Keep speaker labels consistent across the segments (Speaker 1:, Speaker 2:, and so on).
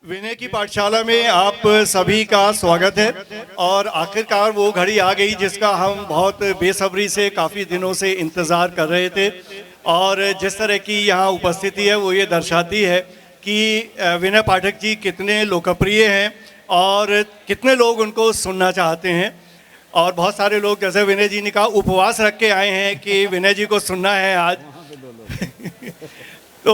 Speaker 1: विनय की पाठशाला में आप सभी का स्वागत है और आखिरकार वो घड़ी आ गई जिसका हम बहुत बेसब्री से काफ़ी दिनों से इंतज़ार कर रहे थे। और जिस तरह की यहाँ उपस्थिति है वो ये दर्शाती है कि विनय पाठक जी कितने लोकप्रिय हैं और कितने लोग उनको सुनना चाहते हैं। और बहुत सारे लोग, जैसे विनय जी ने कहा, उपवास रख के आए हैं कि विनय जी को सुनना है आज। तो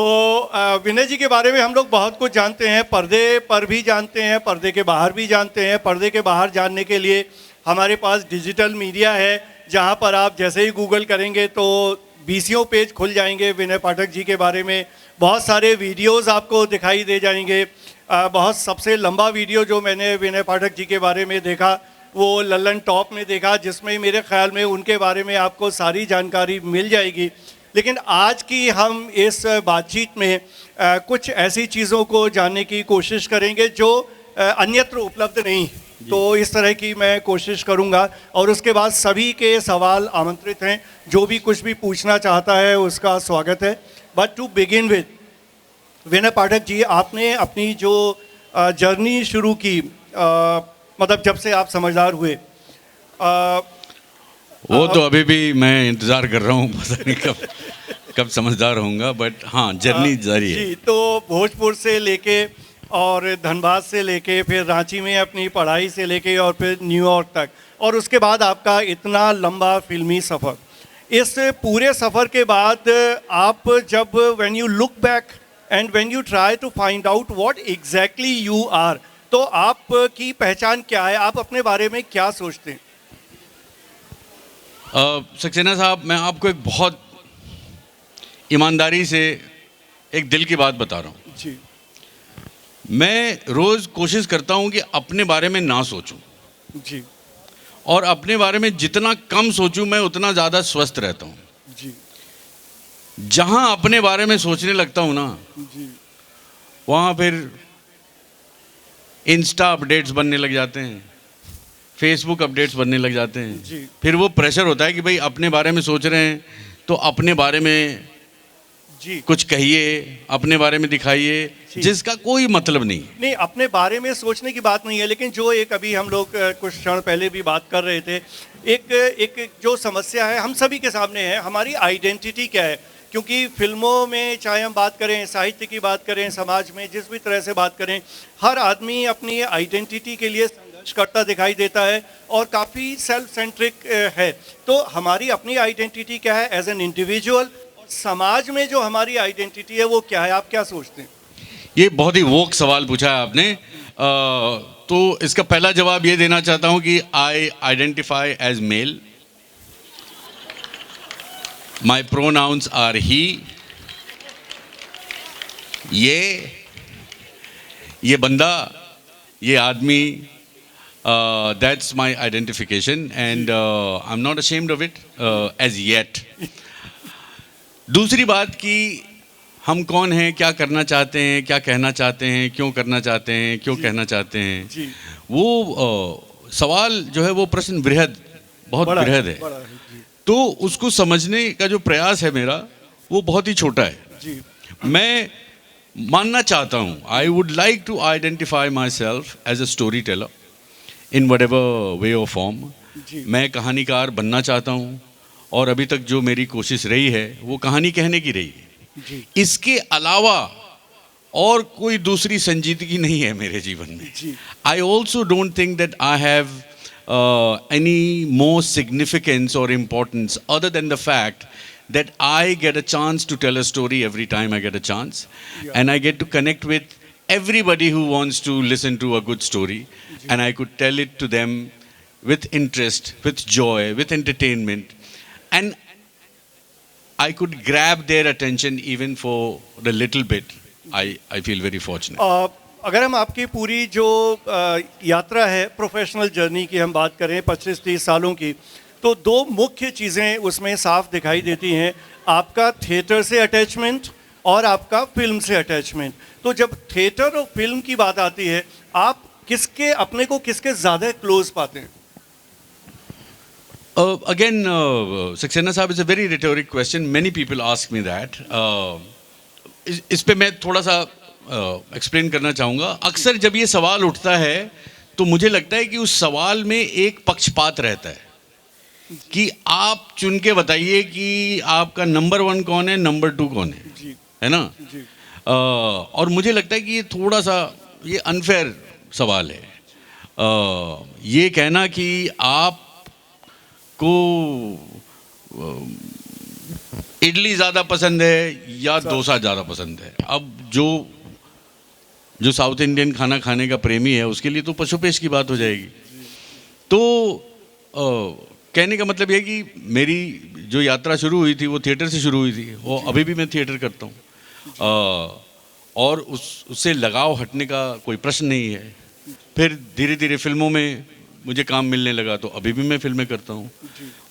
Speaker 1: विनय जी के बारे में हम लोग बहुत कुछ जानते हैं, पर्दे पर भी जानते हैं, पर्दे के बाहर भी जानते हैं। पर्दे के बाहर जानने के लिए हमारे पास डिजिटल मीडिया है, जहां पर आप जैसे ही गूगल करेंगे तो 20 पेज खुल जाएंगे विनय पाठक जी के बारे में। बहुत सारे वीडियोस आपको दिखाई दे जाएंगे। बहुत सबसे लंबा वीडियो जो मैंने विनय पाठक जी के बारे में देखा वो लल्लन टॉप में देखा, जिसमें मेरे ख्याल में उनके बारे में आपको सारी जानकारी मिल जाएगी। लेकिन आज की हम इस बातचीत में कुछ ऐसी चीज़ों को जानने की कोशिश करेंगे जो अन्यत्र उपलब्ध नहीं। तो इस तरह की मैं कोशिश करूंगा और उसके बाद सभी के सवाल आमंत्रित हैं। जो भी कुछ भी पूछना चाहता है उसका स्वागत है। बट टू बिगिन विद, विनय पाठक जी, आपने अपनी जो जर्नी शुरू की, मतलब जब से आप समझदार हुए,
Speaker 2: वो तो अभी भी मैं इंतज़ार कर रहा हूँ, पता नहीं कब समझदार होऊंगा, बट हाँ, जर्नी जारी है।
Speaker 1: जी, तो भोजपुर से लेके और धनबाद से लेके फिर रांची में अपनी पढ़ाई से लेके और फिर न्यूयॉर्क तक, और उसके बाद आपका इतना लंबा फिल्मी सफ़र। इस पूरे सफ़र के बाद आप जब when you look back and when you try to find out what exactly you are, तो आपकी पहचान क्या है? आप अपने बारे में क्या सोचते हैं?
Speaker 2: सक्सेना साहब, मैं आपको एक बहुत ईमानदारी से एक दिल की बात बता रहा हूँ
Speaker 1: जी।
Speaker 2: मैं रोज़ कोशिश करता हूँ कि अपने बारे में ना सोचूं
Speaker 1: जी।
Speaker 2: और अपने बारे में जितना कम सोचूं मैं उतना ज़्यादा स्वस्थ रहता हूँ।
Speaker 1: जी।
Speaker 2: जहाँ अपने बारे में सोचने लगता हूँ ना,
Speaker 1: जी।
Speaker 2: वहाँ फिर इंस्टा अपडेट्स बनने लग जाते हैं, फेसबुक अपडेट्स बनने लग जाते हैं।
Speaker 1: जी।
Speaker 2: फिर वो प्रेशर होता है कि भाई अपने बारे में सोच रहे हैं तो अपने बारे में
Speaker 1: जी
Speaker 2: कुछ कहिए, अपने बारे में दिखाइए, जिसका कोई मतलब नहीं।
Speaker 1: अपने बारे में सोचने की बात नहीं है, लेकिन जो एक अभी हम लोग कुछ क्षण पहले भी बात कर रहे थे, एक जो समस्या है हम सभी के सामने है, हमारी आइडेंटिटी क्या है। क्योंकि फिल्मों में चाहे हम बात करें, साहित्य की बात करें, समाज में जिस भी तरह से बात करें, हर आदमी अपनी आइडेंटिटी के लिए संघर्ष करता दिखाई देता है और काफ़ी सेल्फ सेंट्रिक है। तो हमारी अपनी आइडेंटिटी क्या है एज एन इंडिविजुअल, समाज में जो हमारी आइडेंटिटी है वो क्या है? आप क्या सोचते हैं?
Speaker 2: ये बहुत ही वोक सवाल पूछा है आपने। तो इसका पहला जवाब ये देना चाहता हूँ कि I identify as male. My pronouns are he, ये बंदा, ये आदमी, that's my identification and I am not ashamed of it as yet. दूसरी बात कि हम कौन हैं, क्या करना चाहते हैं, क्या कहना चाहते हैं, क्यों करना चाहते हैं, क्यों कहना चाहते हैं,
Speaker 1: जी।
Speaker 2: वो सवाल जो है वो प्रश्न बहुत बृहद है। तो उसको समझने का जो प्रयास है मेरा वो बहुत ही छोटा है।
Speaker 1: जी।
Speaker 2: मैं मानना चाहता हूँ, I would like to identify myself as a storyteller in whatever way of form. मैं कहानीकार बनना चाहता हूँ और अभी तक जो मेरी कोशिश रही है वो कहानी कहने की रही है।
Speaker 1: जी।
Speaker 2: इसके अलावा और कोई दूसरी संजीदगी नहीं है मेरे जीवन में। I also don't think that I have any more significance or importance other than the fact that I get a chance to tell a story every time I get a chance. Yeah. And I get to connect with everybody who wants to listen to a good story. And I could tell it to them with interest, with joy, with entertainment. And I could grab their attention even for the little bit. I feel very fortunate.
Speaker 1: अगर हम आपकी पूरी जो यात्रा है, professional journey की हम बात करें 25-30 सालों की, तो दो मुख्य चीज़ें उसमें साफ दिखाई देती हैं। आपका थिएटर से अटैचमेंट और आपका फिल्म से अटैचमेंट। तो जब थिएटर और फिल्म की बात आती है, आप अपने को किसके ज़्यादा क्लोज पाते हैं?
Speaker 2: Again, Saxena साहब, it's a very rhetoric question. Many people ask me that. इस पे मैं थोड़ा सा एक्सप्लेन करना चाहूँगा। अक्सर जब ये सवाल उठता है तो मुझे लगता है कि उस सवाल में एक पक्षपात रहता है कि आप चुन के बताइए कि आपका नंबर 1 कौन है, नंबर 2 कौन है,
Speaker 1: जी
Speaker 2: है ना?
Speaker 1: जी
Speaker 2: और मुझे लगता है कि ये थोड़ा सा ये अनफेयर सवाल है। ये कहना कि आपको इडली ज़्यादा पसंद है या डोसा ज़्यादा पसंद है, अब जो साउथ इंडियन खाना खाने का प्रेमी है उसके लिए तो पशुपेश की बात हो जाएगी। तो कहने का मतलब यह है कि मेरी जो यात्रा शुरू हुई थी वो थिएटर से शुरू हुई थी, वो अभी भी मैं थिएटर करता हूँ, और उससे लगाव हटने का कोई प्रश्न नहीं है। फिर धीरे धीरे फिल्मों में मुझे काम मिलने लगा तो अभी भी मैं फिल्में करता हूँ।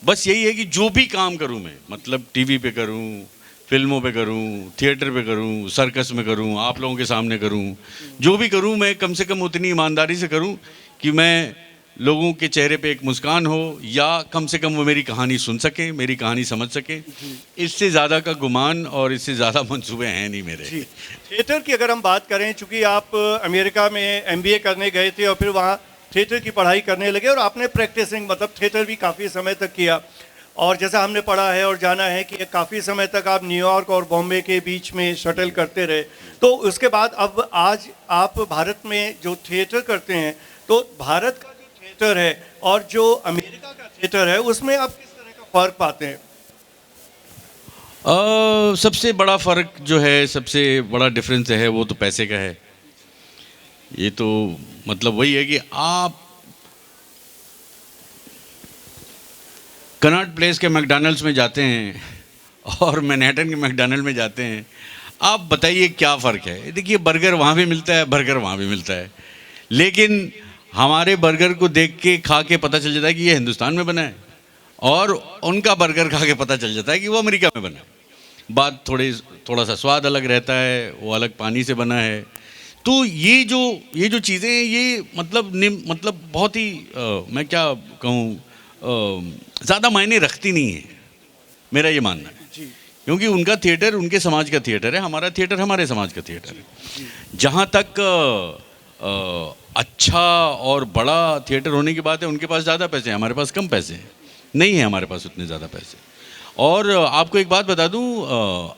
Speaker 2: बस यही है कि जो भी काम करूँ मैं, मतलब टीवी पे करूँ, फिल्मों पे करूँ, थिएटर पे करूँ, सर्कस में करूँ, आप लोगों के सामने करूँ, जो भी करूँ मैं कम से कम उतनी ईमानदारी से करूँ कि मैं लोगों के चेहरे पे एक मुस्कान हो, या कम से कम वो मेरी कहानी सुन सकें, मेरी कहानी समझ सकें। इससे ज़्यादा का गुमान और इससे ज़्यादा मंसूबे हैं नहीं मेरे।
Speaker 1: जी। थिएटर की अगर हम बात करें, चूंकि आप अमेरिका में एमबीए करने गए थे और फिर वहाँ थिएटर की पढ़ाई करने लगे और आपने प्रैक्टिसिंग मतलब थिएटर भी काफ़ी समय तक किया, और जैसा हमने पढ़ा है और जाना है कि काफ़ी समय तक आप न्यूयॉर्क और बॉम्बे के बीच में शटल करते रहे, तो उसके बाद अब आज आप भारत में जो थिएटर करते हैं, तो भारत का जो थिएटर है और जो अमेरिका का थिएटर है उसमें आप किस तरह का फ़र्क पाते हैं?
Speaker 2: सबसे बड़ा फ़र्क जो है, सबसे बड़ा डिफरेंस है वो तो पैसे का है। ये तो मतलब वही है कि आप कनॉट प्लेस के मैकडॉनल्ड्स में जाते हैं और मैनहट्टन के मैकडॉनल्ड में जाते हैं, आप बताइए क्या फ़र्क है? देखिए, बर्गर वहाँ भी मिलता है, बर्गर वहाँ भी मिलता है, लेकिन हमारे बर्गर को देख के खा के पता चल जाता है कि ये हिंदुस्तान में बना है, और उनका बर्गर खा के पता चल जाता है कि वो अमेरिका में बना है। बात थोड़ा सा स्वाद अलग रहता है, वो अलग पानी से बना है। तो ये जो चीज़ें हैं, ये मतलब बहुत ही मैं क्या कहूँ, ज़्यादा मायने रखती नहीं है, मेरा ये मानना है। क्योंकि उनका थिएटर उनके समाज का थिएटर है, हमारा थिएटर हमारे समाज का थिएटर है। जहाँ तक अच्छा और बड़ा थिएटर होने की बात है, उनके पास ज़्यादा पैसे हैं, हमारे पास कम पैसे हैं, नहीं है हमारे पास उतने ज़्यादा पैसे। और आपको एक बात बता दूं,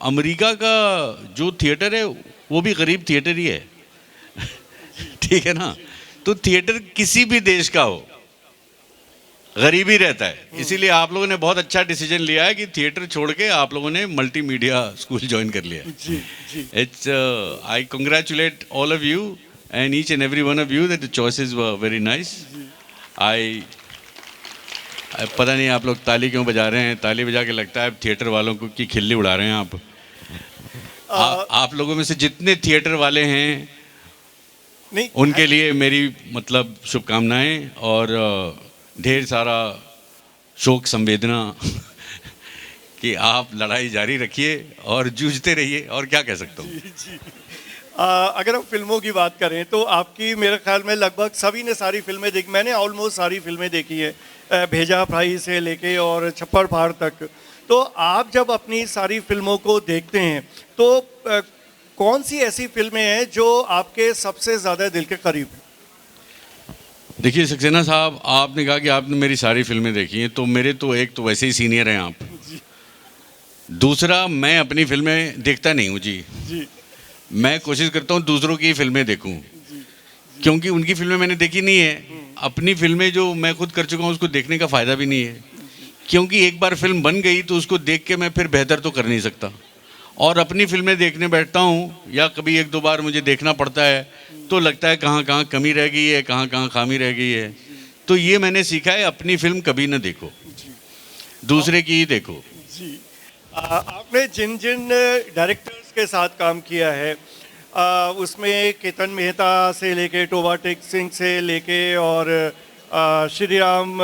Speaker 2: अमेरिका का जो थिएटर है वो भी गरीब थिएटर ही है ठीक है ना? तो थिएटर किसी भी देश का हो, गरीब ही रहता है। इसीलिए आप लोगों ने बहुत अच्छा डिसीजन लिया है कि थिएटर छोड़ के आप लोगों ने मल्टीमीडिया स्कूल ज्वाइन कर लिया। It's I congratulate all of you and each and every one of you that the choices were very nice. पता नहीं आप लोग ताली क्यों बजा रहे हैं, ताली बजा के लगता है थिएटर वालों को की खिल्ली उड़ा रहे हैं आप। आप लोगों में से जितने थिएटर वाले हैं
Speaker 1: नहीं,
Speaker 2: उनके लिए मेरी मतलब शुभकामनाएं और ढेर सारा शोक संवेदना कि आप लड़ाई जारी रखिए और जूझते रहिए, और क्या कह सकता हूँ।
Speaker 1: अगर हम फिल्मों की बात करें तो आपकी मेरे ख्याल में लगभग सभी ने सारी फिल्में देखी, मैंने ऑलमोस्ट सारी फिल्में देखी है, भेजा फ्राई से लेके और छप्पर फाड़ तक। तो आप जब अपनी सारी फिल्मों को देखते हैं तो कौन सी ऐसी फिल्में हैं जो आपके सबसे ज़्यादा दिल के करीब हैं?
Speaker 2: देखिए सक्सेना साहब, आपने कहा कि आपने मेरी सारी फिल्में देखी हैं, तो मेरे तो एक तो वैसे ही सीनियर हैं आप, दूसरा मैं अपनी फिल्में देखता नहीं हूँ जी। मैं कोशिश करता हूँ दूसरों की फिल्में देखूँ, क्योंकि उनकी फिल्में मैंने देखी नहीं है। अपनी फिल्में जो मैं खुद कर चुका हूँ उसको देखने का फ़ायदा भी नहीं है, क्योंकि एक बार फिल्म बन गई तो उसको देख के मैं फिर बेहतर तो कर नहीं सकता। और अपनी फिल्में देखने बैठता हूँ या कभी एक दो बार मुझे देखना पड़ता है तो लगता है कहाँ कहाँ कमी रह गई है, कहाँ कहाँ खामी रह गई है। तो ये मैंने सीखा है, अपनी फिल्म कभी ना देखो, दूसरे की ही देखो।
Speaker 1: जी, आपने जिन जिन डायरेक्टर्स के साथ काम किया है उसमें केतन मेहता से लेके टोबा टेक सिंह से लेके और श्री राम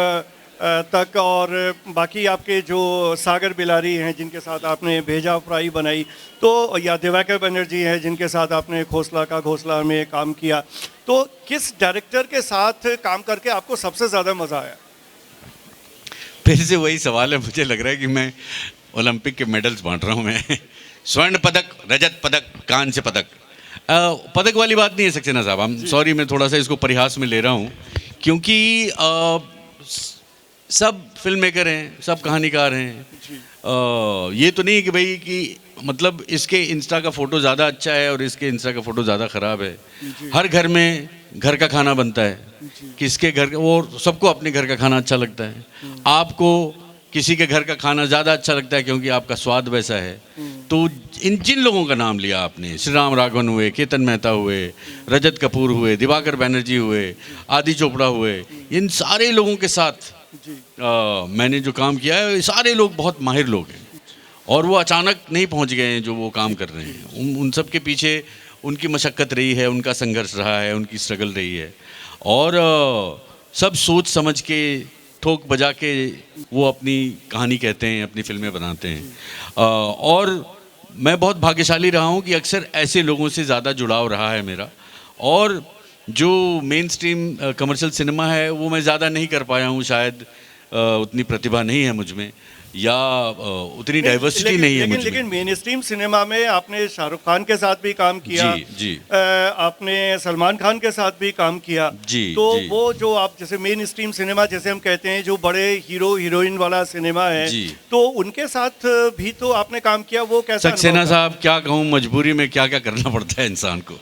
Speaker 1: तक, और बाकी आपके जो सागर बिलारी हैं जिनके साथ आपने भेजा फ्राई बनाई, तो या दिवाकर बनर्जी हैं जिनके साथ आपने घोसला का घोसला में काम किया, तो किस डायरेक्टर के साथ काम करके आपको सबसे ज़्यादा मज़ा आया?
Speaker 2: फिर से वही सवाल है, मुझे लग रहा है कि मैं ओलंपिक के मेडल्स बांट रहा हूँ मैं स्वर्ण पदक, रजत पदक, कांस्य पदक। पदक वाली बात नहीं है सक्सेना साहब, हम सॉरी, मैं थोड़ा सा इसको परिहास में ले रहा हूँ, क्योंकि सब फिल्म मेकर हैं, सब कहानीकार हैं। ये तो नहीं कि भाई कि मतलब इसके इंस्टा का फ़ोटो ज़्यादा अच्छा है और इसके इंस्टा का फ़ोटो ज़्यादा ख़राब है। हर घर में घर का खाना बनता है, किसके घर और सबको अपने घर का खाना अच्छा लगता है। आपको किसी के घर का खाना ज़्यादा अच्छा लगता है क्योंकि आपका स्वाद वैसा है। तो जिन लोगों का नाम लिया आपने, श्री राम राघवन हुए, केतन मेहता हुए, रजत कपूर हुए, दिवाकर बैनर्जी हुए, आदि चोपड़ा हुए, इन सारे लोगों के साथ मैंने जो काम किया है, सारे लोग बहुत माहिर लोग हैं और वो अचानक नहीं पहुंच गए हैं जो वो काम कर रहे हैं। उन सब के पीछे उनकी मशक्क़त रही है, उनका संघर्ष रहा है, उनकी स्ट्रगल रही है और सब सोच समझ के ठोक बजा के वो अपनी कहानी कहते हैं, अपनी फिल्में बनाते हैं। और मैं बहुत भाग्यशाली रहा हूँ कि अक्सर ऐसे लोगों से ज़्यादा जुड़ाव रहा है मेरा। और जो मेन स्ट्रीम कमर्शियल सिनेमा है वो मैं ज़्यादा नहीं कर पाया हूँ, शायद उतनी प्रतिभा नहीं है मुझ में या उतनी डाइवर्सिटी नहीं है मुझ में।
Speaker 1: लेकिन मेन स्ट्रीम सिनेमा में आपने शाहरुख खान के साथ भी काम किया,
Speaker 2: जी।
Speaker 1: आपने सलमान खान के साथ भी काम किया।
Speaker 2: जी,
Speaker 1: तो
Speaker 2: जी।
Speaker 1: वो जो आप जैसे मेन स्ट्रीम सिनेमा जैसे हम कहते हैं, जो बड़े हीरो हीरोइन वाला सिनेमा है,
Speaker 2: जी।
Speaker 1: तो उनके साथ भी तो आपने काम किया, वो कैसा
Speaker 2: सक्सेना
Speaker 1: अनुभव था?
Speaker 2: साहब, क्या कहूँ, मजबूरी में क्या क्या करना पड़ता है इंसान को,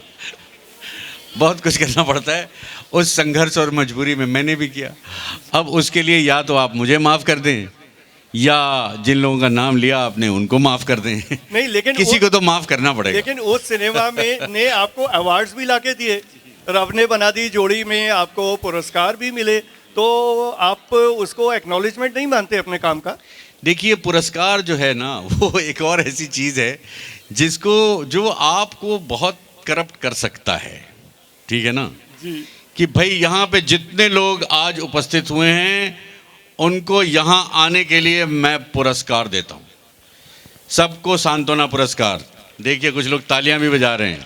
Speaker 2: बहुत कुछ करना पड़ता है। उस संघर्ष और मजबूरी में मैंने भी किया। अब उसके लिए या तो आप मुझे माफ़ कर दें या जिन लोगों का नाम लिया आपने उनको माफ़ कर दें।
Speaker 1: नहीं, लेकिन
Speaker 2: किसी को तो माफ़ करना पड़ेगा।
Speaker 1: लेकिन उस सिनेमा में ने आपको अवार्ड्स भी लाके दिए, रब ने बना दी जोड़ी में आपको पुरस्कार भी मिले, तो आप उसको एक्नॉलेजमेंट नहीं मानते अपने काम का?
Speaker 2: देखिए, पुरस्कार जो है ना, वो एक और ऐसी चीज़ है जो आपको बहुत करप्ट कर सकता है, ठीक है ना
Speaker 1: जी।
Speaker 2: कि भाई यहाँ पे जितने लोग आज उपस्थित हुए हैं उनको यहाँ आने के लिए मैं पुरस्कार देता हूँ, सबको सांत्वना पुरस्कार। देखिए, कुछ लोग तालियां भी बजा रहे हैं,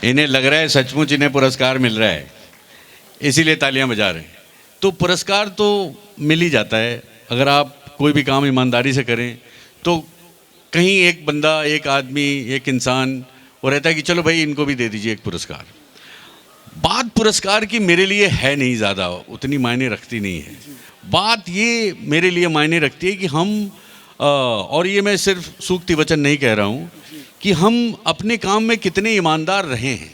Speaker 2: इन्हें लग रहा है सचमुच इन्हें पुरस्कार मिल रहा है, इसीलिए तालियां बजा रहे हैं। तो पुरस्कार तो मिल ही जाता है अगर आप कोई भी काम ईमानदारी से करें। तो कहीं एक बंदा, एक आदमी, एक इंसान वो रहता है कि चलो भाई इनको भी दे दीजिए एक पुरस्कार। बात पुरस्कार की मेरे लिए है नहीं, ज़्यादा उतनी मायने रखती नहीं है। बात ये मेरे लिए मायने रखती है कि हम और ये मैं सिर्फ सूक्ति वचन नहीं कह रहा हूँ, कि हम अपने काम में कितने ईमानदार रहे हैं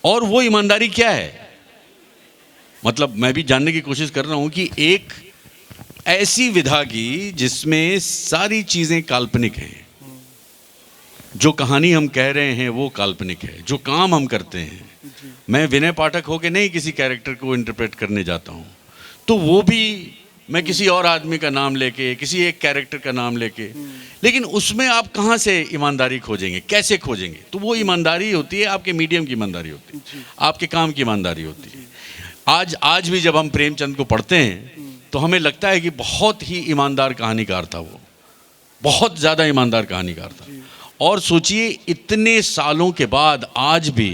Speaker 2: और वो ईमानदारी क्या है। मतलब मैं भी जानने की कोशिश कर रहा हूँ कि एक ऐसी विधा की जिसमें सारी चीज़ें काल्पनिक हैं, जो कहानी हम कह रहे हैं वो काल्पनिक है, जो काम हम करते हैं, मैं विनय पाठक होके नहीं किसी कैरेक्टर को इंटरप्रेट करने जाता हूँ, तो वो भी मैं किसी और आदमी का नाम लेके, किसी एक कैरेक्टर का नाम लेके, लेकिन उसमें आप कहाँ से ईमानदारी खोजेंगे, कैसे खोजेंगे? तो वो ईमानदारी होती है, आपके मीडियम की ईमानदारी होती है, आपके काम की ईमानदारी होती है। आज भी जब हम प्रेमचंद को पढ़ते हैं तो हमें लगता है कि बहुत ही ईमानदार कहानीकार था वो, बहुत ज़्यादा ईमानदार कहानीकार था। और सोचिए, इतने सालों के बाद आज भी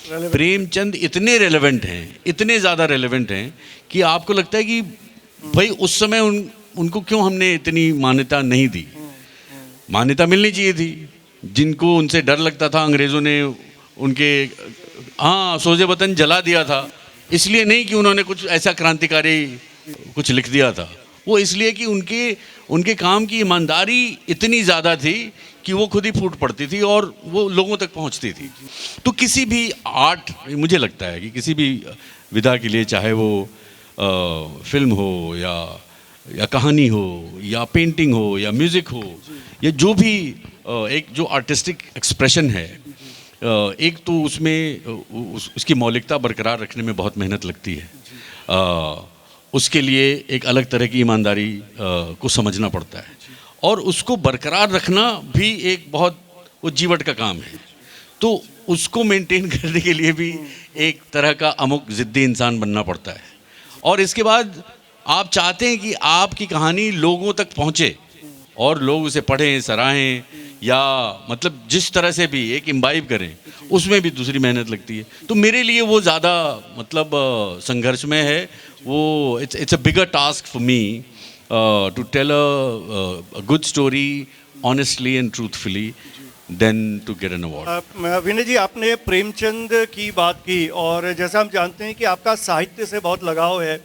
Speaker 2: प्रेमचंद इतने रेलेवेंट हैं, इतने ज़्यादा रेलेवेंट हैं कि आपको लगता है कि भाई उस समय उनको क्यों हमने इतनी मान्यता नहीं दी। मान्यता मिलनी चाहिए थी। जिनको उनसे डर लगता था, अंग्रेज़ों ने उनके सोजे वतन जला दिया था, इसलिए नहीं कि उन्होंने कुछ ऐसा क्रांतिकारी कुछ लिख दिया था, वो इसलिए कि उनके काम की ईमानदारी इतनी ज़्यादा थी कि वो खुद ही फूट पड़ती थी और वो लोगों तक पहुंचती थी। तो किसी भी आर्ट, मुझे लगता है कि किसी भी विधा के लिए, चाहे वो फिल्म हो या कहानी हो या पेंटिंग हो या म्यूज़िक हो या जो भी एक जो आर्टिस्टिक एक्सप्रेशन है, एक तो उसमें उसकी मौलिकता बरकरार रखने में बहुत मेहनत लगती है। उसके लिए एक अलग तरह की ईमानदारी को समझना पड़ता है और उसको बरकरार रखना भी एक बहुत वो जीवट का काम है। तो उसको मेंटेन करने के लिए भी एक तरह का अमुक ज़िद्दी इंसान बनना पड़ता है। और इसके बाद आप चाहते हैं कि आपकी कहानी लोगों तक पहुँचे और लोग उसे पढ़ें, सराहें, या मतलब जिस तरह से भी एक इम्बाइब करें, उसमें भी दूसरी मेहनत लगती है। तो मेरे लिए वो ज़्यादा मतलब संघर्ष में है। वो it's a bigger task for me to tell a good story honestly and truthfully than to get an award.
Speaker 1: Vinay ji, आपने प्रेमचंद की बात की और जैसा हम जानते हैं कि आपका साहित्य से बहुत लगाव है,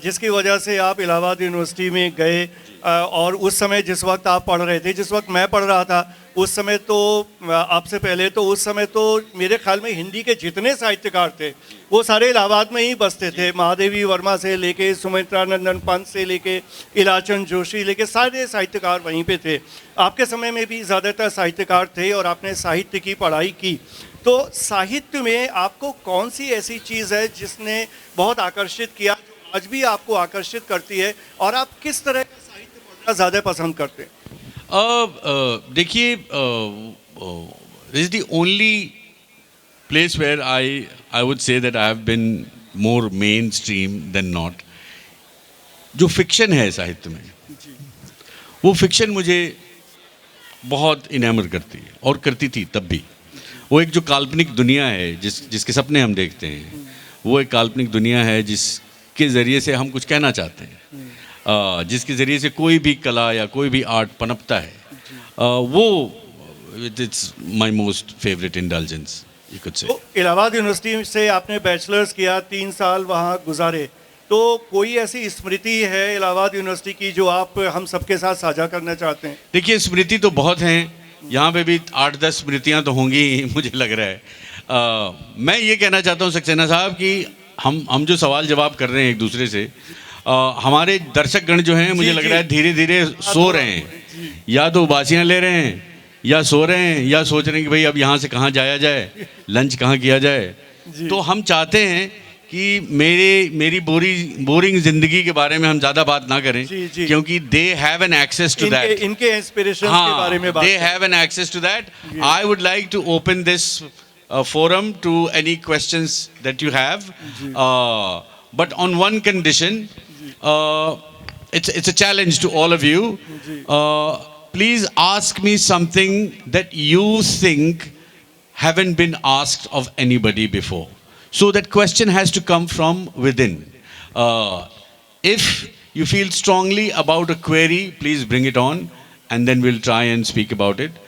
Speaker 1: जिसकी वजह से आप इलाहाबाद यूनिवर्सिटी में गए, और उस समय जिस वक्त आप पढ़ रहे थे, जिस वक्त मैं पढ़ रहा था उस समय तो आपसे पहले तो उस समय तो मेरे ख्याल में हिंदी के जितने साहित्यकार थे वो सारे इलाहाबाद में ही बसते थे। महादेवी वर्मा से लेके सुमित्रानंदन पंत से लेके इलाचंद जोशी लेके सारे साहित्यकार वहीं पे थे। आपके समय में भी ज़्यादातर साहित्यकार थे और आपने साहित्य की पढ़ाई की। तो साहित्य में आपको कौन सी ऐसी चीज़ है जिसने बहुत आकर्षित किया, जो आज भी आपको आकर्षित करती है, और आप किस तरह का साहित्य पढ़ना ज़्यादा पसंद करते हैं?
Speaker 2: देखिए, this is the only place where I would say that I have been more mainstream than not. जो फिक्शन है साहित्य में, वो फिक्शन मुझे बहुत इनामर करती है और करती थी तब भी। वो एक जो काल्पनिक दुनिया है जिसके सपने हम देखते हैं, वो एक काल्पनिक दुनिया है जिसके ज़रिए से हम कुछ कहना चाहते हैं, जिसके ज़रिए से कोई भी कला या कोई भी आर्ट पनपता है, वो it's my most favourite indulgence you could say.
Speaker 1: तो इलाहाबाद यूनिवर्सिटी से आपने बैचलर्स किया, 3 साल वहाँ गुजारे, तो कोई ऐसी स्मृति है इलाहाबाद यूनिवर्सिटी की जो आप हम सबके साथ साझा करना चाहते हैं?
Speaker 2: देखिए, स्मृति तो बहुत हैं, यहाँ पे भी 8-10 स्मृतियाँ तो होंगी ही, मुझे लग रहा है। मैं ये कहना चाहता हूँ सक्सेना साहब कि हम जो सवाल जवाब कर रहे हैं एक दूसरे से, हमारे दर्शकगण जो हैं मुझे लग रहा है धीरे धीरे सो रहे हैं, या तो उबासियाँ ले रहे हैं या सो रहे हैं या सोच रहे हैं कि भाई अब यहाँ से कहाँ जाया जाए, लंच कहाँ किया जाए। तो हम चाहते हैं कि मेरी बोरिंग जिंदगी के बारे में हम ज़्यादा बात ना करें, क्योंकि they have an access to that,
Speaker 1: इनके इंस्पिरेशन के बारे में बात,
Speaker 2: they have an access to that. I would like to open this forum to any questions that you have, but on one condition, it's a challenge to all of you. Please ask me something that you think haven't been asked of anybody before. So that question has to come from within. If you feel strongly about a query, please bring it on, and then we'll try and speak about it.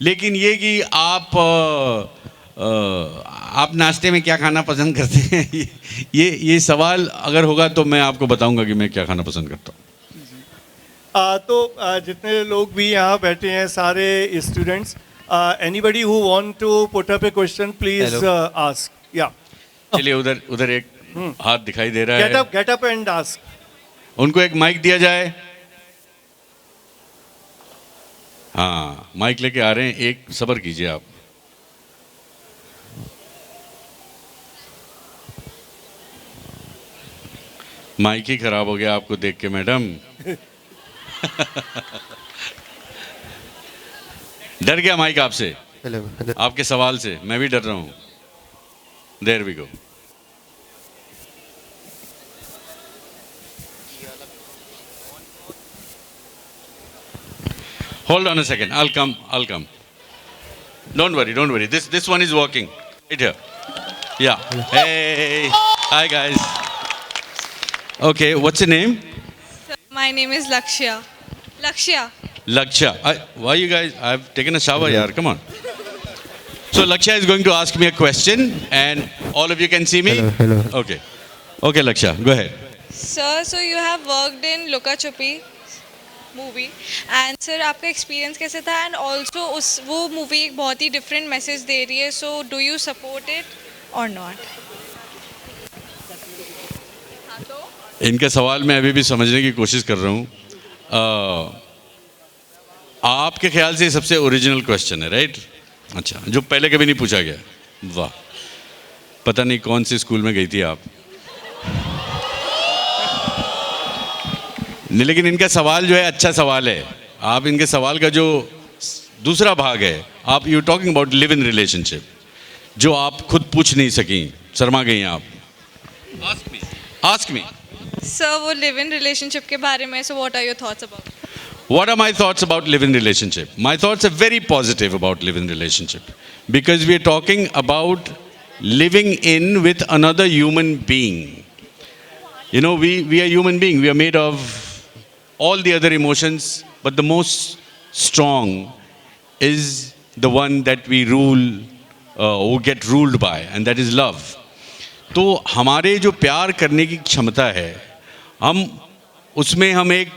Speaker 2: लेकिन ये कि आप नाश्ते में क्या खाना पसंद करते हैं, ये सवाल अगर होगा तो मैं आपको बताऊंगा कि मैं क्या खाना पसंद करता हूँ।
Speaker 1: तो जितने लोग भी यहाँ बैठे हैं सारे students, anybody who want to put up a question please ask. या
Speaker 2: चलिए, उधर एक हाथ दिखाई दे रहा है,
Speaker 1: गेट अप एंड आस्क।
Speaker 2: उनको एक माइक दिया जाए। हाँ, माइक लेके आ रहे हैं, एक सब्र कीजिए आप। माइक ही खराब हो गया आपको देख के मैडम। डर गया माइक आपसे?
Speaker 3: हेलो।
Speaker 2: आपके सवाल से मैं भी डर रहा हूँ। There we go. Hold on a second. I'll come. Don't worry. This one is working. Right here. Yeah. Hey. Hi guys. Okay, what's your name?
Speaker 4: My name is Lakshya.
Speaker 2: Lakshya. Why you guys? I've taken a shower, yaar. Come on. So Lakshya is going to ask me a question, and all of you can see me.
Speaker 3: Hello.
Speaker 2: Okay, Lakshya, go ahead.
Speaker 4: Sir, so you have worked in Luka Chupi movie, and sir आपका experience कैसे था? And also वो movie एक बहुत ही different message दे रही है, so do you support it और not?
Speaker 2: इनका सवाल मैं अभी भी समझने की कोशिश कर रहा हूँ। आपके ख्याल से सबसे ओरिजिनल क्वेश्चन है, राइट? अच्छा, जो पहले कभी नहीं पूछा गया। वाह, पता नहीं कौन से स्कूल में गई थी आप। नहीं, लेकिन इनका सवाल जो है अच्छा सवाल है। आप इनके सवाल का जो दूसरा भाग है, आप you talking about live in relationship, जो आप खुद पूछ नहीं सकी, शर्मा गई आप। आस्क मी
Speaker 4: सर, वो लिव इन रिलेशनशिप के बारे में, so what are your thoughts about?
Speaker 2: What are my thoughts about live-in relationship? My thoughts are very positive about live-in relationship, because we are talking about living in with another human being. You know, we are human being. We are made of all the other emotions, but the most strong is the one that we rule or get ruled by, and that is love. तो हमारे जो प्यार करने की क्षमता है, हम एक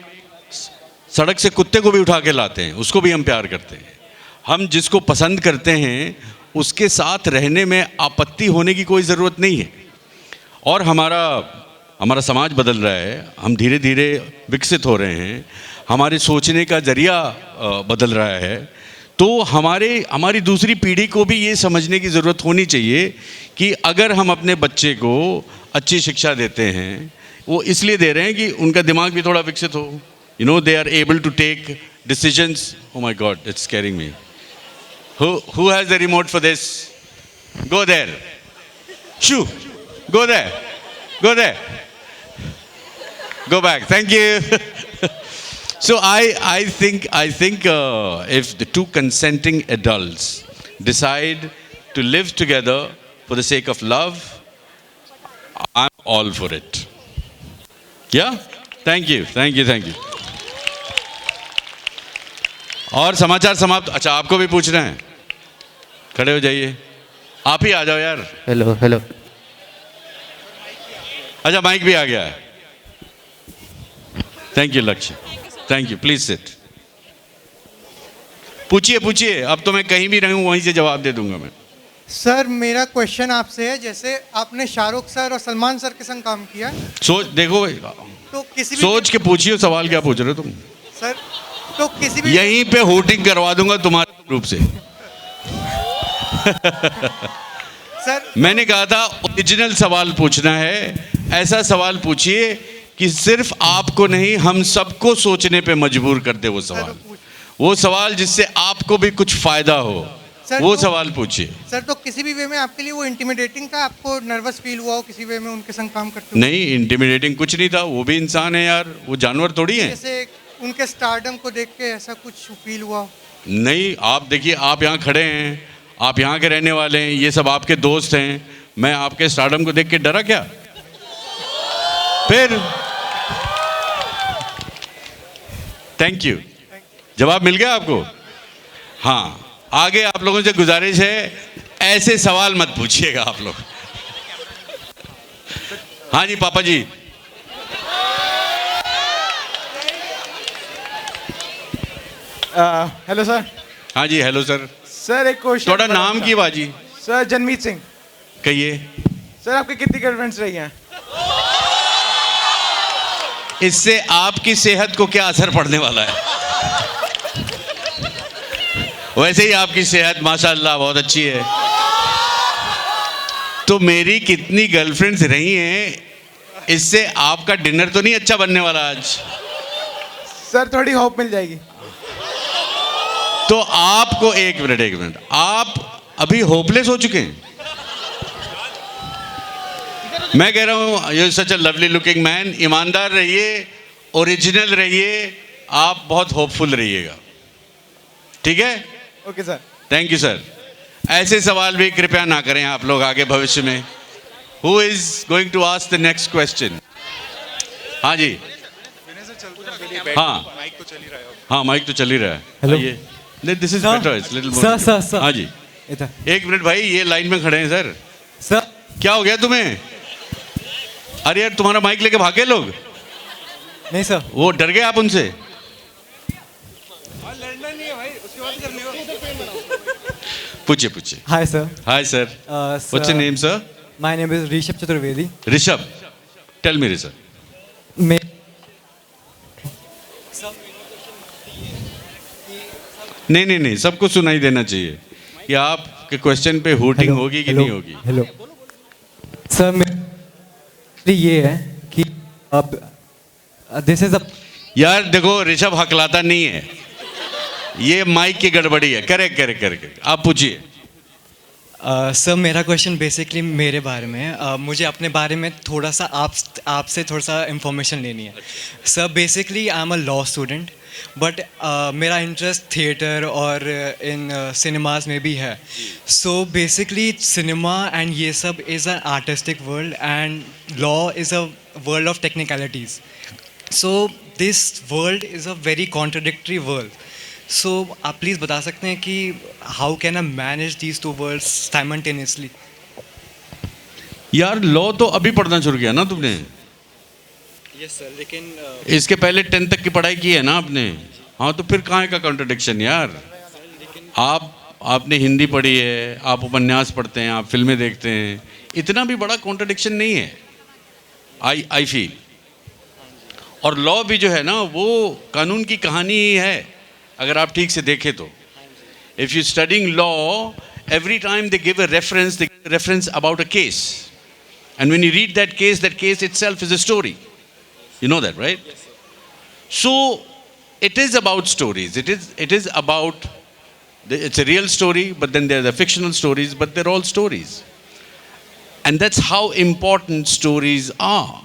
Speaker 2: सड़क से कुत्ते को भी उठा के लाते हैं, उसको भी हम प्यार करते हैं. हम जिसको पसंद करते हैं उसके साथ रहने में आपत्ति होने की कोई ज़रूरत नहीं है. और हमारा समाज बदल रहा है, हम धीरे धीरे विकसित हो रहे हैं, हमारे सोचने का ज़रिया बदल रहा है. तो हमारी दूसरी पीढ़ी को भी ये समझने की ज़रूरत होनी चाहिए कि अगर हम अपने बच्चे को अच्छी शिक्षा देते हैं, वो इसलिए दे रहे हैं कि उनका दिमाग भी थोड़ा विकसित हो. You know, they are able to take decisions. Oh my God, it's scaring me. Who has the remote for this? Go there. Shoo. Go there. Go there. Go back. Thank you. So I think if the two consenting adults decide to live together for the sake of love, I'm all for it. Yeah? Thank you. Thank you. Thank you. और समाचार समाप्त. अच्छा, आपको भी पूछना है? खड़े हो जाइए. आप ही आ जाओ यार.
Speaker 3: Hello hello.
Speaker 2: अच्छा, माइक भी आ गया है. थैंक यू लक्ष्य. Thank you. Please sit. पूछिए. अब तो मैं कहीं भी रहूं वहीं से जवाब दे दूंगा मैं.
Speaker 5: सर, मेरा क्वेश्चन आपसे है, जैसे आपने शाहरुख सर और सलमान सर के संग काम किया,
Speaker 2: देखो
Speaker 5: तो किसी भी
Speaker 2: सोच के पूछिए सवाल. क्या पूछ रहे हो तुम?
Speaker 5: सर, तो किसी भी
Speaker 2: यहीं पे होटिंग करवा दूंगा तुम्हारे रूप से.
Speaker 5: सर,
Speaker 2: मैंने कहा था ओरिजिनल सवाल पूछना है. ऐसा सवाल पूछिए कि सिर्फ आपको नहीं, हम सबको सोचने पे मजबूर कर दे. वो सवाल जिससे आपको भी कुछ फायदा हो, वो सवाल पूछिए.
Speaker 5: सर, तो किसी भी वे में आपके लिए वो इंटिमिडेटिंग था? आपको नर्वस फील हुआ हो किसी वे में उनके संग काम करते हुए?
Speaker 2: नहीं, इंटिमिडेटिंग कुछ नहीं था. वो भी इंसान है यार, वो जानवर थोड़ी है.
Speaker 5: जैसे उनके स्टारडम को देख के ऐसा कुछ फील हुआ हो?
Speaker 2: नहीं, आप देखिए, आप यहाँ खड़े हैं, आप यहाँ के रहने वाले हैं, ये सब आपके दोस्त हैं. मैं आपके स्टारडम को देख के डरा क्या? फिर थैंक यू. जवाब मिल गया आपको? हाँ, आगे आप लोगों से गुजारिश है, ऐसे सवाल मत पूछिएगा आप लोग. हाँ जी, पापा जी.
Speaker 6: Hello sir.
Speaker 2: हाँ जी, हेलो सर.
Speaker 6: सर, एक क्वेश्चन.
Speaker 2: थोड़ा नाम की बाजी.
Speaker 6: सर, जनमीत सिंह.
Speaker 2: कहिए.
Speaker 6: सर, आपकी कितनी गर्लफ्रेंड्स रही हैं?
Speaker 2: इससे आपकी सेहत को क्या असर पड़ने वाला है? वैसे ही आपकी सेहत माशाल्लाह बहुत अच्छी है. तो मेरी कितनी गर्लफ्रेंड्स रही हैं, इससे आपका डिनर तो नहीं अच्छा बनने वाला आज.
Speaker 6: सर, थोड़ी होप मिल जाएगी.
Speaker 2: तो आपको एक मिनट, आप अभी होपलेस हो चुके हैं? मैं कह रहा हूं, you such a lovely looking man. ईमानदार रहिए, ओरिजिनल रहिए, आप बहुत होपफुल रहिएगा. ठीक है?
Speaker 6: Okay sir.
Speaker 2: Thank you sir. ऐसे सवाल भी कृपया ना करें आप लोग आगे भविष्य में. Who is going to ask the next question? हाँ जी. हाँ, माइक तो चल ही रहा है.
Speaker 3: Hello.
Speaker 2: This is better. It's little more.
Speaker 3: Sir.
Speaker 2: हाँ जी, एक मिनट भाई, ये लाइन में खड़े हैं सर.
Speaker 3: सर,
Speaker 2: क्या हो गया तुम्हें? अरे यार, तुम्हारा माइक लेके भागे लोग.
Speaker 3: नहीं सर.
Speaker 2: वो डर गए आप उनसे? पूछिए.
Speaker 3: Hi sir.
Speaker 2: Hi sir. What's your name sir?
Speaker 3: My name is Rishabh Chaturvedi.
Speaker 2: Rishabh. Tell me Rishabh.
Speaker 3: मैं
Speaker 2: नहीं, सबको सुनाई देना चाहिए कि आपके क्वेश्चन पे होटिंग होगी कि नहीं होगी.
Speaker 3: हेलो सर, मेरी ये है कि अब दिस इज अ.
Speaker 2: यार देखो, ऋषभ हकलाता नहीं है, ये माइक की गड़बड़ी है. करेक्ट. आप पूछिए.
Speaker 3: सर, मेरा क्वेश्चन बेसिकली मेरे बारे में है. मुझे अपने बारे में थोड़ा सा आपसे थोड़ा सा इंफॉर्मेशन लेनी है. Sir, basically I am a law student, but मेरा इंटरेस्ट थिएटर और इन सिनेमाज में भी है. सो बेसिकली सिनेमा एंड ये सब is a artistic world and law is a world of technicalities. So this world is a very contradictory world. सो आप please बता सकते हैं कि how can I manage these two words simultaneously?
Speaker 2: यार law तो अभी पढ़ना शुरू किया ना तुमने?
Speaker 3: यस सर, लेकिन
Speaker 2: इसके पहले 10 तक की पढ़ाई की है ना आपने? हाँ, तो फिर कहाँ का कॉन्ट्रडिक्शन यार? आपने हिंदी पढ़ी है, आप उपन्यास पढ़ते हैं, आप फिल्में देखते हैं, इतना भी बड़ा कॉन्ट्रडिक्शन नहीं है आई फील। और लॉ भी जो है ना वो कानून की कहानी ही है, अगर आप ठीक से देखें तो। If you studying law, every time they give a reference, they give a reference about a case. And when you read that case itself is a story. You know that, right? Yes, sir. So, it is about stories. It is about, it's a real story, but then there are the fictional stories, but they're all stories. And that's how important stories are.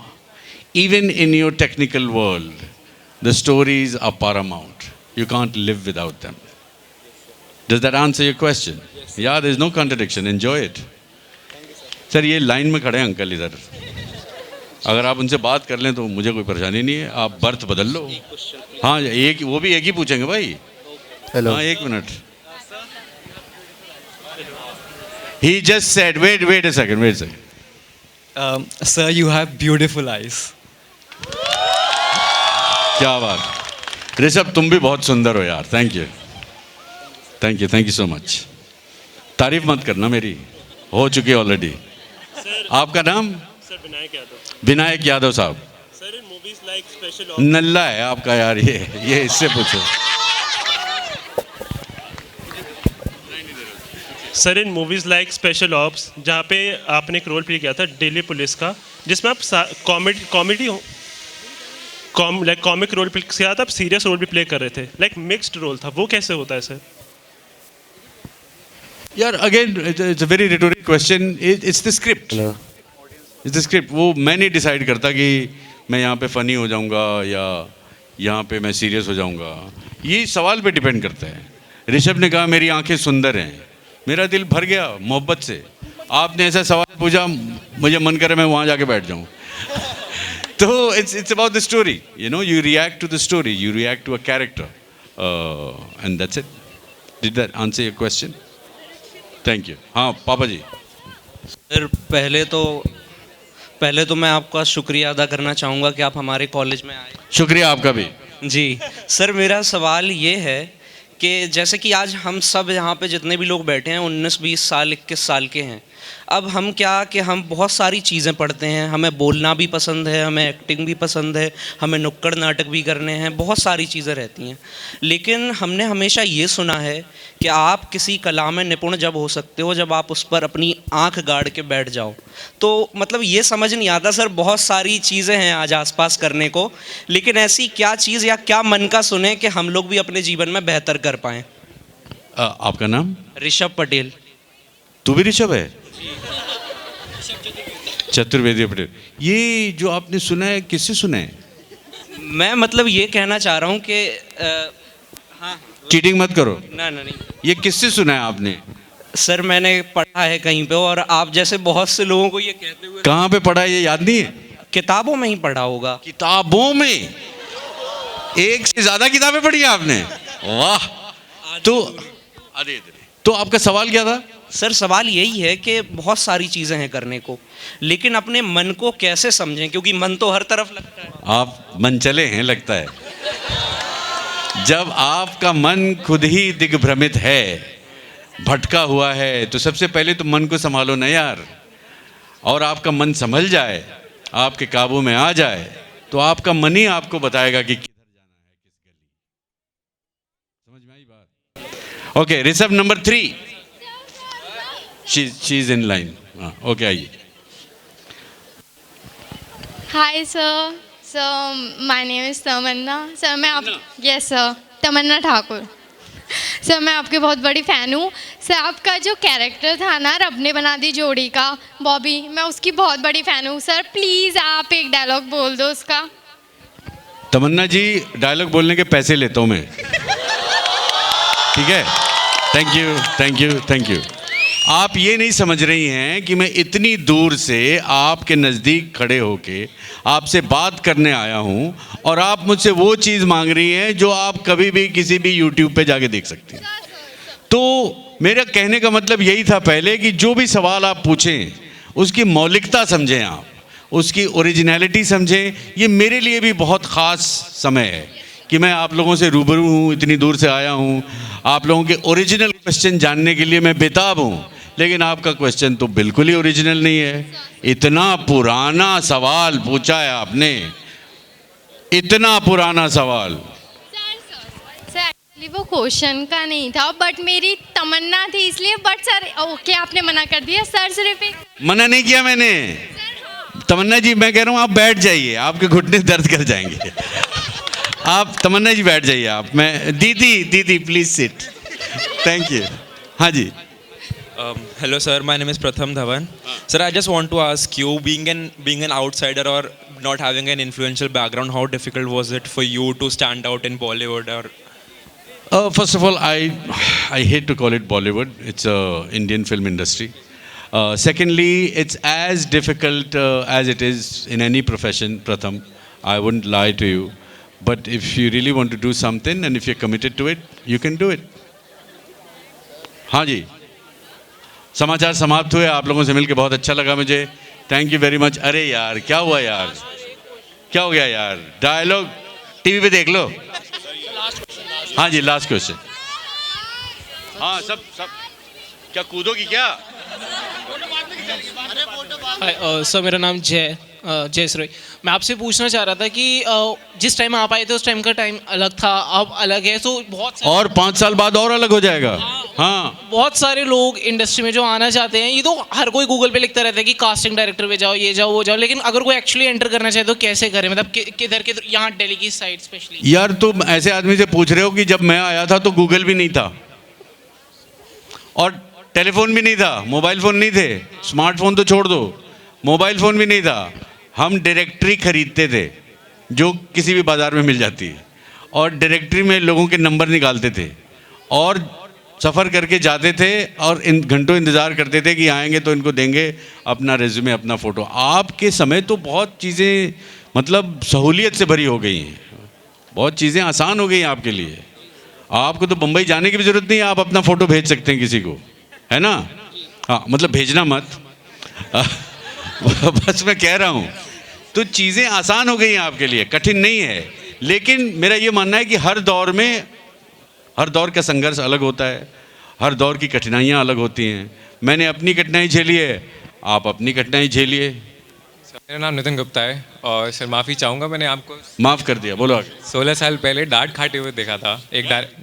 Speaker 2: Even in your technical world, the stories are paramount. You can't live without them. Does that answer your question? Yes. Yeah, there's no contradiction. Enjoy it. Sir ये line में खड़े हैं uncle इधर, अगर आप उनसे बात कर लें तो मुझे कोई परेशानी नहीं है, आप बर्थ बदल लो। हाँ, एक वो भी एक ही पूछेंगे भाई। हेलो, हाँ, एक minute. He just said, wait a second.
Speaker 3: Sir, you have beautiful eyes.
Speaker 2: क्या बात। ऋषभ तुम भी बहुत सुंदर हो यार, थैंक यू सो मच। तारीफ मत करना मेरी, हो चुकी ऑलरेडी। आपका नाम?
Speaker 7: सर
Speaker 2: विनायक यादव साहब।
Speaker 7: सर इन मूवीज लाइक स्पेशल
Speaker 2: नल्ला है आपका यार, ये इससे पूछो।
Speaker 7: सर इन मूवीज लाइक स्पेशल ऑप्स, जहाँ पे आपने एक रोल प्ले किया था दिल्ली पुलिस का, जिसमें आप कॉमिक रोल प्ले किया था, आप सीरियस रोल भी प्ले कर रहे थे, लाइक मिक्स्ड रोल था, वो कैसे होता है सर?
Speaker 2: यार again it's a very rhetoric question. It's the script. वो मैं नहीं डिसाइड करता कि मैं यहाँ पे फ़नी हो जाऊँगा या यहाँ पे मैं सीरियस हो जाऊँगा, ये सवाल पे डिपेंड करता है। ऋषभ ने कहा मेरी आंखें सुंदर हैं, मेरा दिल भर गया मोहब्बत से। आपने ऐसा सवाल पूछा, मुझे मन करे मैं वहाँ जाके बैठ जाऊँ। तो it's about the story, you know, you react to the story, you react to a character, and that's it. Did that answer your question? Thank you. हाँ पापा जी।
Speaker 8: सर पहले तो मैं आपका शुक्रिया अदा करना चाहूँगा कि आप हमारे कॉलेज में आए।
Speaker 2: शुक्रिया आपका भी।
Speaker 8: जी सर, मेरा सवाल ये है कि जैसे कि आज हम सब यहाँ पे जितने भी लोग बैठे हैं 19, 20 साल, 21 साल के हैं। अब हम हम बहुत सारी चीज़ें पढ़ते हैं, हमें बोलना भी पसंद है, हमें एक्टिंग भी पसंद है, हमें नुक्कड़ नाटक भी करने हैं, बहुत सारी चीज़ें रहती हैं। लेकिन हमने हमेशा ये सुना है कि आप किसी कला में निपुण जब हो सकते हो जब आप उस पर अपनी आंख गाड़ के बैठ जाओ। तो मतलब ये समझ नहीं आता सर, बहुत सारी चीज़ें हैं आज आसपास करने को, लेकिन ऐसी क्या चीज़ या क्या मन का सुने कि हम लोग भी अपने जीवन में बेहतर कर पाएँ।
Speaker 2: आपका नाम?
Speaker 8: ऋषभ पटेल।
Speaker 2: तू भी ऋषभ है? चतुर्वेदी पटेल। ये जो आपने सुना है किससे सुना है?
Speaker 8: मैं मतलब ये कहना चाह रहा हूँ कि हाँ,
Speaker 2: चीटिंग मत करो।
Speaker 8: ना नहीं,
Speaker 2: ये किससे सुना है आपने?
Speaker 8: सर मैंने पढ़ा है कहीं पे, और आप जैसे बहुत से लोगों को ये कहते हुए।
Speaker 2: कहाँ पे पढ़ा है ये याद नहीं है?
Speaker 8: किताबों में ही पढ़ा होगा।
Speaker 2: किताबों में? एक से ज्यादा किताबें पढ़ी है आपने? वाह। तो आपका सवाल क्या था?
Speaker 8: सर सवाल यही है कि बहुत सारी चीज़ें हैं करने को, लेकिन अपने मन को कैसे समझें, क्योंकि मन तो हर तरफ लगता है।
Speaker 2: आप मन चले हैं लगता है। जब आपका मन खुद ही दिग्भ्रमित है, भटका हुआ है, तो सबसे पहले तो मन को संभालो ना यार। और आपका मन संभल जाए, आपके काबू में आ जाए, तो आपका मन ही आपको बताएगा कि किधर जाना है, किस गली। समझ में आई बात? Okay, reserve number 3। She is in line. Okay, आइए।
Speaker 9: Hi sir, so my name is Tamanna. Sir मैं आप yes sir, Tamanna Thakur. Sir मैं आपकी बहुत बड़ी फ़ैन हूँ। सर आपका जो कैरेक्टर था ना रब ने बना दी जोड़ी का, बॉबी, मैं उसकी बहुत बड़ी फ़ैन हूँ। सर प्लीज़ आप एक डायलॉग बोल दो उसका।
Speaker 2: तमन्ना जी, डायलॉग बोलने के पैसे लेता हूँ मैं, ठीक है? Thank you. आप ये नहीं समझ रही हैं कि मैं इतनी दूर से आपके नज़दीक खड़े होके आपसे बात करने आया हूँ और आप मुझसे वो चीज़ मांग रही हैं जो आप कभी भी किसी भी यूट्यूब पे जाके देख सकती हैं। तो मेरा कहने का मतलब यही था पहले कि जो भी सवाल आप पूछें उसकी मौलिकता समझें, आप उसकी ओरिजिनलिटी समझें। ये मेरे लिए भी बहुत ख़ास समय है कि मैं आप लोगों से रूबरू हूँ, इतनी दूर से आया हूँ। आप लोगों के ओरिजिनल क्वेश्चन जानने के लिए मैं बेताब हूँ, लेकिन आपका क्वेश्चन तो बिल्कुल ही ओरिजिनल नहीं है। इतना पुराना सवाल पूछा है आपने, इतना पुराना सवाल।
Speaker 9: सर एक्चुअली वो क्वेश्चन का नहीं था, बट मेरी तमन्ना थी इसलिए। बट सर ओके आपने मना कर दिया। सर सिर्फ एक
Speaker 2: मना नहीं किया मैंने। तमन्ना जी मैं कह रहा हूँ आप बैठ जाइए, आपके घुटने दर्द कर जाएंगे। आप तमन्ना जी बैठ जाइए आप। मैं दीदी प्लीज सिट। Thank you. हाँ जी।
Speaker 10: Hello sir, my name is Pratham Dhawan. Sir, I just want to ask you, being an outsider or not having an influential background, how difficult was it for you to stand out in Bollywood? Or
Speaker 2: First of all, I hate to call it Bollywood. It's a Indian film industry. Secondly, it's as difficult as it is in any profession, Pratham. I wouldn't lie to you. But if you really want to do something and if you're committed to it, you can do it. हाँ जी, समाचार समाप्त हुए। आप लोगों से मिलकर बहुत अच्छा लगा मुझे। Thank you very much. अरे यार क्या हुआ यार, क्या हो गया यार? डायलॉग टीवी पे देख लो। हाँ जी, लास्ट क्वेश्चन। हाँ सब क्या कूदोगी क्या?
Speaker 11: सर मेरा नाम जय श्री। मैं आपसे पूछना चाह रहा था कि जिस टाइम आप आए थे उस टाइम का टाइम अलग था, अब अलग है, तो बहुत
Speaker 2: और 5 साल बाद और अलग हो जाएगा। हाँ
Speaker 11: बहुत सारे लोग इंडस्ट्री में जो आना चाहते हैं, ये तो हर कोई गूगल पे लिखता रहता है कि कास्टिंग डायरेक्टर पे जाओ, ये जाओ वो जाओ, लेकिन अगर कोई एक्चुअली एंटर करना चाहे तो कैसे करे? मतलब किधर के यहाँ दिल्ली की साइड स्पेशली।
Speaker 2: यार तुम ऐसे आदमी से पूछ रहे हो कि जब मैं आया था तो गूगल भी नहीं था और टेलीफोन भी नहीं था, मोबाइल फ़ोन नहीं थे, स्मार्टफोन तो छोड़ दो, मोबाइल फ़ोन भी नहीं था। हम डायरेक्टरी खरीदते थे जो किसी भी बाज़ार में मिल जाती है, और डायरेक्टरी में लोगों के नंबर निकालते थे और सफ़र करके जाते थे और इन घंटों इंतज़ार करते थे कि आएंगे तो इनको देंगे अपना रेज्यूमे, अपना फ़ोटो। आपके समय तो बहुत चीज़ें मतलब सहूलियत से भरी हो गई हैं, बहुत चीज़ें आसान हो गई हैं आपके लिए। आपको तो बम्बई जाने की भी ज़रूरत नहीं है, आप अपना फ़ोटो भेज सकते हैं किसी को, है ना? हाँ मतलब भेजना मत बस मैं कह रहा हूँ, तो चीज़ें आसान हो गई हैं आपके लिए, कठिन नहीं है। लेकिन मेरा ये मानना है कि हर दौर का संघर्ष अलग होता है, हर दौर की कठिनाइयाँ अलग होती हैं। मैंने अपनी कठिनाई झेली है, आप अपनी कठिनाई झेलिए।
Speaker 12: मेरा नाम नितिन गुप्ता है और सर माफ़ी चाहूँगा, मैंने आपको
Speaker 2: माफ़ कर दिया। बोलो आगे।
Speaker 12: 16 साल पहले डांट खाते हुए देखा था,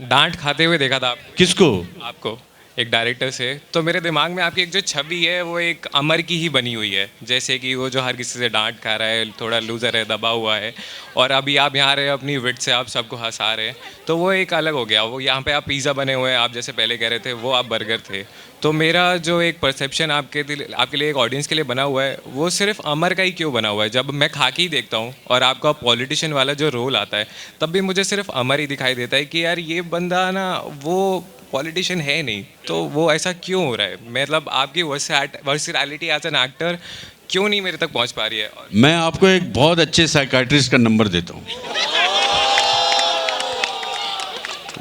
Speaker 12: डांट खाते हुए देखा था।
Speaker 2: किसको?
Speaker 12: आपको, एक डायरेक्टर से। तो मेरे दिमाग में आपकी एक जो छवि है वो एक अमर की ही बनी हुई है, जैसे कि वो जो हर किसी से डांट खा रहा है, थोड़ा लूज़र है, दबा हुआ है, और अभी आप यहाँ रहे अपनी विट से आप सबको हंसा रहे हैं, तो वो एक अलग हो गया। वो यहाँ पे आप पिज़्ज़ा बने हुए हैं, आप जैसे पहले कह रहे थे, वो आप बर्गर थे। तो मेरा जो एक परसेप्शन आपके लिए एक ऑडियंस के लिए बना हुआ है, वो सिर्फ अमर का ही क्यों बना हुआ है? जब मैं खाकी देखता हूँ और आपका पॉलिटिशियन वाला जो रोल आता है, तब भी मुझे सिर्फ अमर ही दिखाई देता है कि यार ये बंदा ना वो पॉलिटिशियन है नहीं, तो वो ऐसा क्यों हो रहा है? मतलब आपकी वर्सैटिलिटी एज एन एक्टर क्यों नहीं मेरे तक पहुंच पा रही है?
Speaker 2: मैं आपको एक बहुत अच्छे साइकाइट्रिस्ट का नंबर देता हूँ,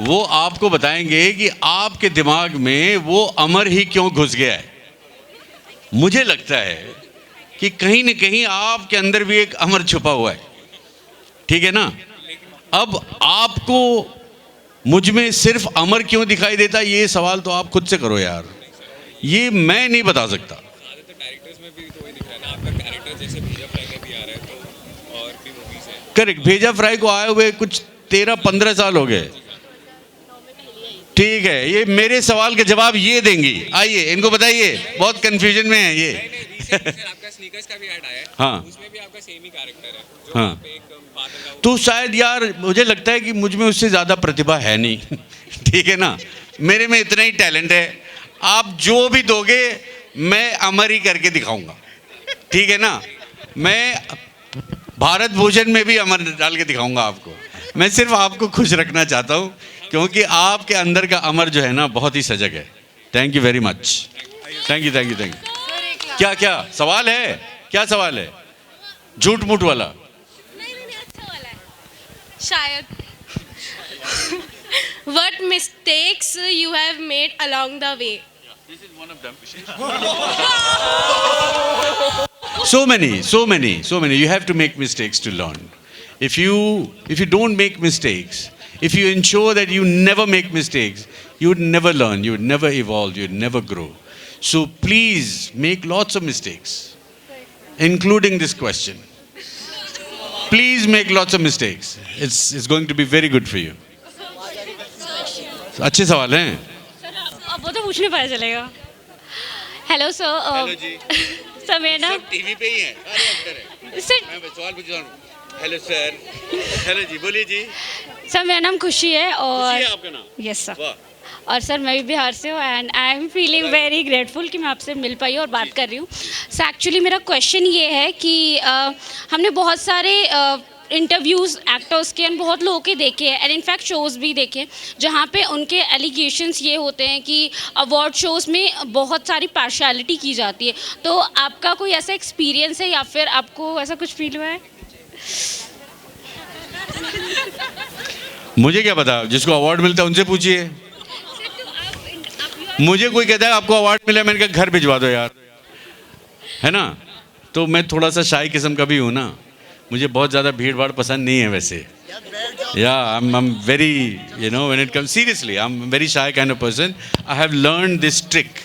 Speaker 2: वो आपको बताएंगे कि आपके दिमाग में वो अमर ही क्यों घुस गया है। मुझे लगता है कि कहीं न कहीं आपके अंदर भी एक अमर छुपा हुआ है, ठीक है ना? अब आपको मुझ में सिर्फ अमर क्यों दिखाई देता, ये सवाल तो आप खुद से करो यार, ये मैं नहीं बता सकता। करेक्ट, भेजा फ्राई को आए हुए कुछ 13-15 साल हो गए, ठीक है। ये मेरे सवाल के जवाब ये देंगी, आइए इनको बताइए, बहुत कंफ्यूजन में है ये।
Speaker 12: आपका स्नीकर्स का भी ऐड आया है,
Speaker 2: हाँ
Speaker 12: उसमें भी आपका सेम ही कैरेक्टर है, जो
Speaker 2: हाँ तो शायद यार मुझे लगता है कि मुझ में उससे ज़्यादा प्रतिभा है नहीं ठीक है ना, मेरे में इतना ही टैलेंट है। आप जो भी दोगे मैं अमर ही करके दिखाऊंगा, ठीक है ना? मैं भारत भूषण में भी अमर डाल के दिखाऊंगा आपको। मैं सिर्फ आपको खुश रखना चाहता हूँ, क्योंकि आपके अंदर का अमर जो है ना बहुत ही सजग है। Thank you very much. Thank you, thank you, thank you. क्या क्या सवाल है, क्या सवाल है? झूठ मूठ वाला?
Speaker 9: शायद what mistakes you have made along the way?
Speaker 2: So many. You have to make mistakes to learn. If you don't make mistakes, if you ensure that you never make mistakes, you would never learn, you would never evolve, you would never grow. So please make lots of mistakes, including this question. Please make lots of mistakes. It's going to be very good for you. अच्छे सवाल हैं.
Speaker 9: अब वो तो पूछने पता चलेगा. Hello sir. Sir मेरा नाम
Speaker 2: टीवी पे ही है.
Speaker 9: सर
Speaker 2: मैं सवाल पूछ रहा हूँ. Hello sir. हेलो जी, बोलिए जी.
Speaker 9: सर मेरा नाम खुशी है और
Speaker 2: खुशी है आपका नाम?
Speaker 9: Yes sir.
Speaker 2: वाह.
Speaker 9: और सर मैं भी बिहार से हूँ and I am feeling very grateful कि मैं आपसे मिल पाई और बात कर रही हूँ. सर एक्चुअली मेरा क्वेश्चन ये है कि हमने बहुत सारे इंटरव्यूज़ एक्टर्स के एंड बहुत लोगों के देखे हैं एंड इनफैक्ट शोज़ भी देखे हैं जहाँ पे उनके एलिगेशंस ये होते हैं कि अवार्ड शोज़ में बहुत सारी पार्शियलिटी की जाती है. तो आपका कोई ऐसा एक्सपीरियंस है या फिर आपको ऐसा कुछ फील हुआ है?
Speaker 2: मुझे क्या पता, जिसको अवार्ड मिलता है उनसे पूछिए. मुझे कोई कहता है आपको अवार्ड मिला, मैंने कहा घर भिजवा दो यार, है ना. तो मैं थोड़ा सा शाई किस्म का भी हूँ ना, मुझे बहुत ज़्यादा भीड़ भाड़ पसंद नहीं है वैसे. या आई am very when it comes seriously I am very shy kind of person. I have learn this trick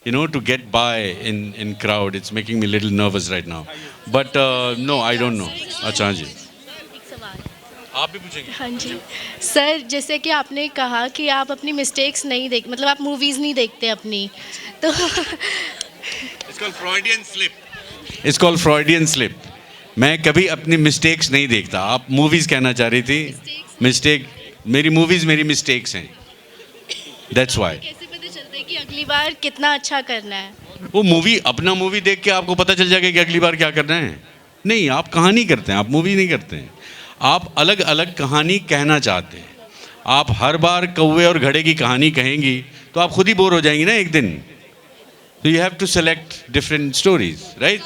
Speaker 2: to get by in crowd. It's making me a little nervous right now. But no, I don't know. अच्छा जी. आप भी पूछेंगे?
Speaker 13: हाँ जी sir, जैसे कि आपने कहा कि आप अपनी मिस्टेक्स नहीं देख, मतलब आप मूवीज़ नहीं देखते अपनी, तो
Speaker 2: It's called Freudian slip. It's called Freudian slip. मैं कभी अपनी मिस्टेक्स नहीं देखता. आप मूवीज़ कहना चाह रही थी? मिस्टेक, मेरी मूवीज़ मेरी मिस्टेक्स हैं. That's why.
Speaker 13: कैसे पता चलता है कि अगली बार कितना अच्छा करना है?
Speaker 2: वो मूवी, अपना मूवी देख के आपको पता चल जाएगा कि अगली बार क्या करना है. नहीं, आप कहानी करते हैं, आप मूवी नहीं करते हैं. आप अलग अलग कहानी कहना चाहते हैं. आप हर बार कौवे और घड़े की कहानी कहेंगी तो आप खुद ही बोर हो जाएंगी ना एक दिन. तो you have to select different stories, right?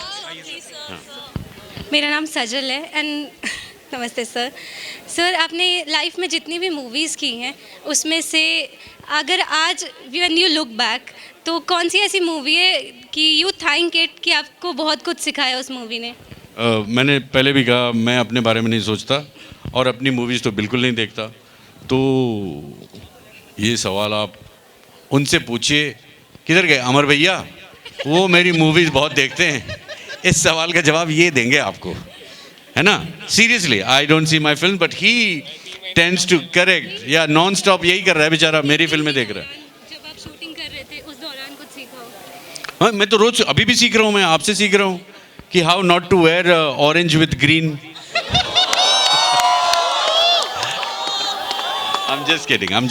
Speaker 9: मेरा नाम सजल है एंड नमस्ते सर. सर आपने लाइफ में जितनी भी मूवीज़ की हैं उसमें से अगर आज व्हेन यू लुक बैक तो कौन सी ऐसी मूवी है कि यू थैंक इट कि आपको बहुत कुछ सिखाया उस मूवी ने?
Speaker 2: मैंने पहले भी कहा, मैं अपने बारे में नहीं सोचता और अपनी मूवीज़ तो बिल्कुल नहीं देखता. तो ये सवाल आप उनसे पूछिए. किधर गए अमर भैया? वो मेरी मूवीज़ बहुत देखते हैं. इस सवाल का जवाब ये देंगे आपको, है ना. Seriously, I don't see my film but he tends to correct. या नॉन स्टॉप यही कर रहा है बेचारा, मेरी फिल्में देख रहा है.
Speaker 9: जब आप शूटिंग कर रहे थे उस दौरान कुछ सीखा हो?
Speaker 2: हाँ, मैं तो रोज़ अभी भी सीख रहा हूँ. मैं आपसे सीख रहा हूँ कि how not to wear orange with green. I'm just kidding. I'm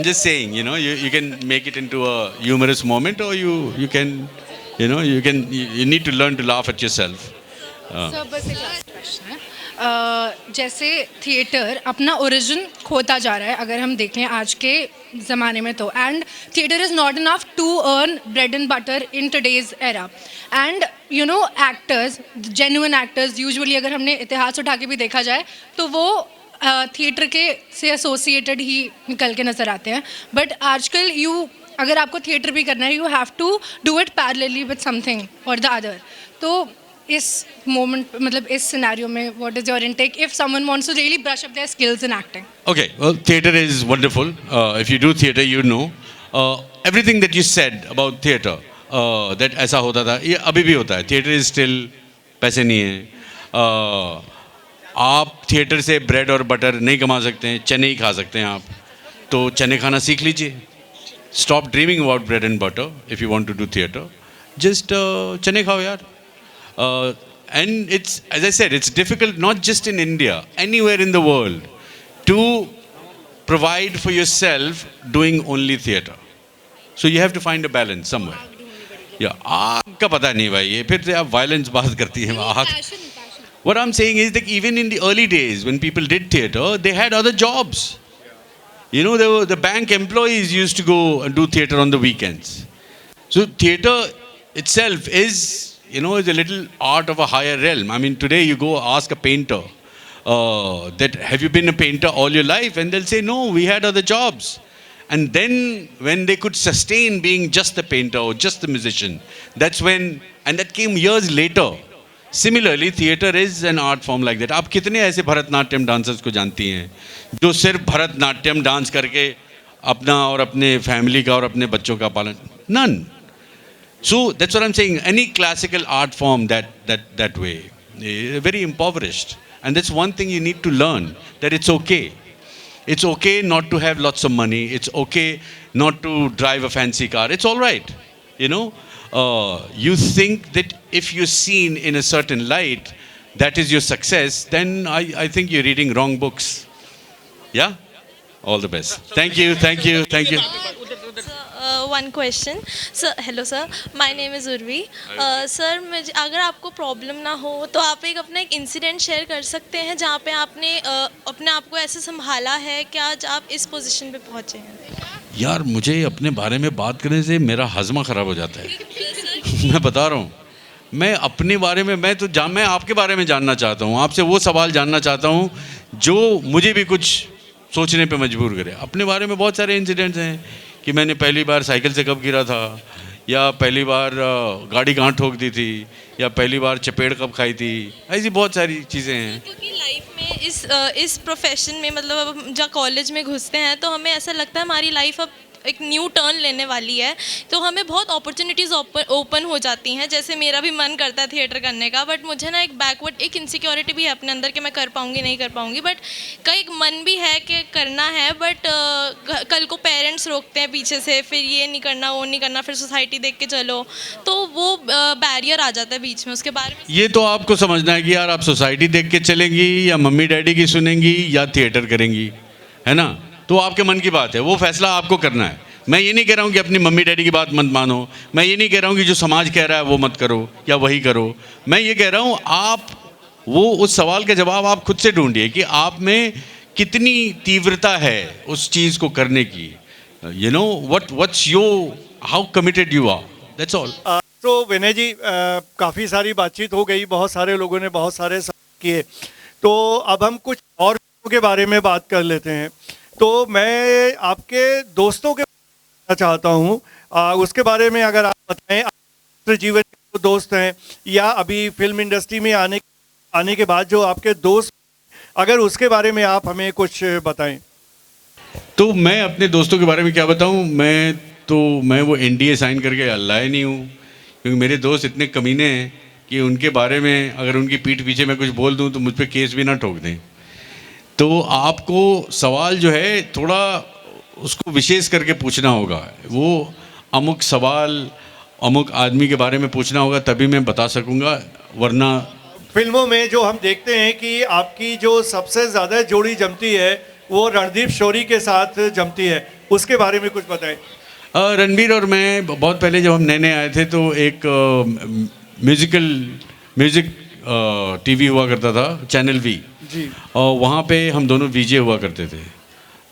Speaker 2: just saying, you can make it into a humorous moment, or you can, you need to learn to laugh at yourself.
Speaker 14: Sir बस एक last question है. जैसे theatre अपना origin खोता जा रहा है अगर हम देखें आज के ज़माने में तो, and theatre is not enough to earn bread and butter in today's era. And actors, genuine actors usually अगर हमने इतिहास उठा के भी देखा जाए तो वो थिएटर के से एसोसिएटेड ही निकल के नज़र आते हैं. बट आजकल अगर आपको थिएटर भी करना है you have to do it parallelly with something और द अदर. तो इस मोमेंट, मतलब इस सिनेरियो में what is your intake if someone wants to really brush up their skills in acting?
Speaker 2: Okay, well, theatre is wonderful. If you do theatre, you know everything that you said about theatre. That ऐसा होता था, ये अभी भी होता है. Theatre is still, पैसे नहीं हैं. आप थिएटर से ब्रेड और बटर नहीं कमा सकते हैं, चने ही खा सकते हैं आप. तो चने खाना सीख लीजिए. Stop dreaming about bread and butter if you want to do theatre. Just चने खाओ यार. And it's, as I said, it's difficult not just in India, anywhere in the world, to provide for yourself doing only theatre. So you have to find a balance somewhere. Yeah, आग का पता नहीं भाई, ये फिर से आप violence बात करती हैं. आग. What I'm saying is that even in the early days when people did theatre, they had other jobs. The bank employees used to go and do theatre on the weekends. So theater itself is, you know, is a little art of a higher realm. I mean, today you go ask a painter that have you been a painter all your life, and they'll say no, we had other jobs. And then when they could sustain being just the painter or just the musician, that's when, and that came years later. Similarly, theater is an art form like that. आप कितने ऐसे Bharatanatyam dancers को जानती हैं जो सिर्फ Bharatanatyam dance करके अपना और अपने फैमिली का और अपने बच्चों का पालन? None. So that's what I'm saying. Any classical art form that way, very impoverished. And that's one thing you need to learn, that it's okay. It's okay not to have lots of money. It's okay not to drive a fancy car. It's all right. You know, you think that if you're seen in a certain light, that is your success, then I think you're reading wrong books. Yeah? All the best. Thank you, thank you, thank you.
Speaker 15: One question. Sir, hello sir. My name is Urvi. Sir, अगर आपको problem ना हो तो आप अपना एक incident share कर सकते हैं जहाँ पे आपने अपने आप को ऐसे संभाला है कि आज आप इस पोजीशन पे पहुँचे हैं?
Speaker 2: यार मुझे अपने बारे में बात करने से मेरा हजमा ख़राब हो जाता है। मैं बता रहा हूँ, मैं अपने बारे में मैं आपके बारे में जानना चाहता हूँ, आपसे वो सवाल जानना चाहता हूँ जो मुझे भी कुछ सोचने पे मजबूर करे। अपने बारे में बहुत सारे इंसिडेंट्स हैं कि मैंने पहली बार साइकिल से कब गिरा था, या पहली बार गाड़ी कहाँ ठोक दी थी, या पहली बार चपेट कब खाई थी। ऐसी बहुत सारी चीज़ें हैं।
Speaker 15: क्योंकि लाइफ में इस प्रोफेशन में मतलब अब जब कॉलेज में घुसते हैं तो हमें ऐसा लगता है हमारी लाइफ अब एक न्यू टर्न लेने वाली है, तो हमें बहुत अपॉर्चुनिटीज़ ओपन हो जाती हैं। जैसे मेरा भी मन करता है थिएटर करने का, बट मुझे ना एक इनसिक्योरिटी भी है अपने अंदर कि मैं कर पाऊँगी नहीं कर पाऊँगी, बट कई मन भी है कि करना है, बट कल को पेरेंट्स रोकते हैं पीछे से, फिर ये नहीं करना वो नहीं करना, फिर सोसाइटी देख के चलो, तो वो बैरियर आ जाता है बीच में। उसके बारे में
Speaker 2: ये तो आपको समझना है कि यार आप सोसाइटी देख के चलेंगी या मम्मी डैडी की सुनेंगी या थिएटर करेंगी, है ना? तो आपके मन की बात है, वो फैसला आपको करना है। मैं ये नहीं कह रहा हूँ कि अपनी मम्मी डैडी की बात मत मानो, मैं ये नहीं कह रहा हूँ कि जो समाज कह रहा है वो मत करो या वही करो। मैं ये कह रहा हूँ आप वो उस सवाल का जवाब आप खुद से ढूंढिए कि आप में कितनी तीव्रता है उस चीज़ को करने की। You know what's your, how committed you are, that's all.
Speaker 1: तो विनय जी, काफ़ी सारी बातचीत हो गई, बहुत सारे लोगों ने बहुत सारे सवाल किए, तो अब हम कुछ और के बारे में बात कर लेते हैं। तो मैं आपके दोस्तों के चाहता हूँ, उसके बारे में अगर आप बताएं, आपके जीवन के दोस्त हैं या अभी फिल्म इंडस्ट्री में आने के बाद जो आपके दोस्त, अगर उसके बारे में आप हमें कुछ बताएं।
Speaker 2: तो मैं अपने दोस्तों के बारे में क्या बताऊं, मैं वो NDA साइन करके अल्लाह ही नहीं हूँ, क्योंकि मेरे दोस्त इतने कमीने हैं कि उनके बारे में अगर उनकी पीठ पीछे मैं कुछ बोल दूं तो मुझ पर केस भी ना ठोक दें। तो आपको सवाल जो है थोड़ा उसको विशेष करके पूछना होगा, वो अमुक सवाल अमुक आदमी के बारे में पूछना होगा, तभी मैं बता सकूंगा, वरना
Speaker 1: फिल्मों में जो हम देखते हैं कि आपकी जो सबसे ज़्यादा जोड़ी जमती है वो रणदीप शोरी के साथ जमती है, उसके बारे में कुछ बताएं।
Speaker 2: रणबीर और मैं बहुत पहले जब हम नए नए आए थे तो एक म्यूज़िक टीवी हुआ करता था, चैनल वी
Speaker 1: जी,
Speaker 2: और वहाँ पे हम दोनों VJ हुआ करते थे।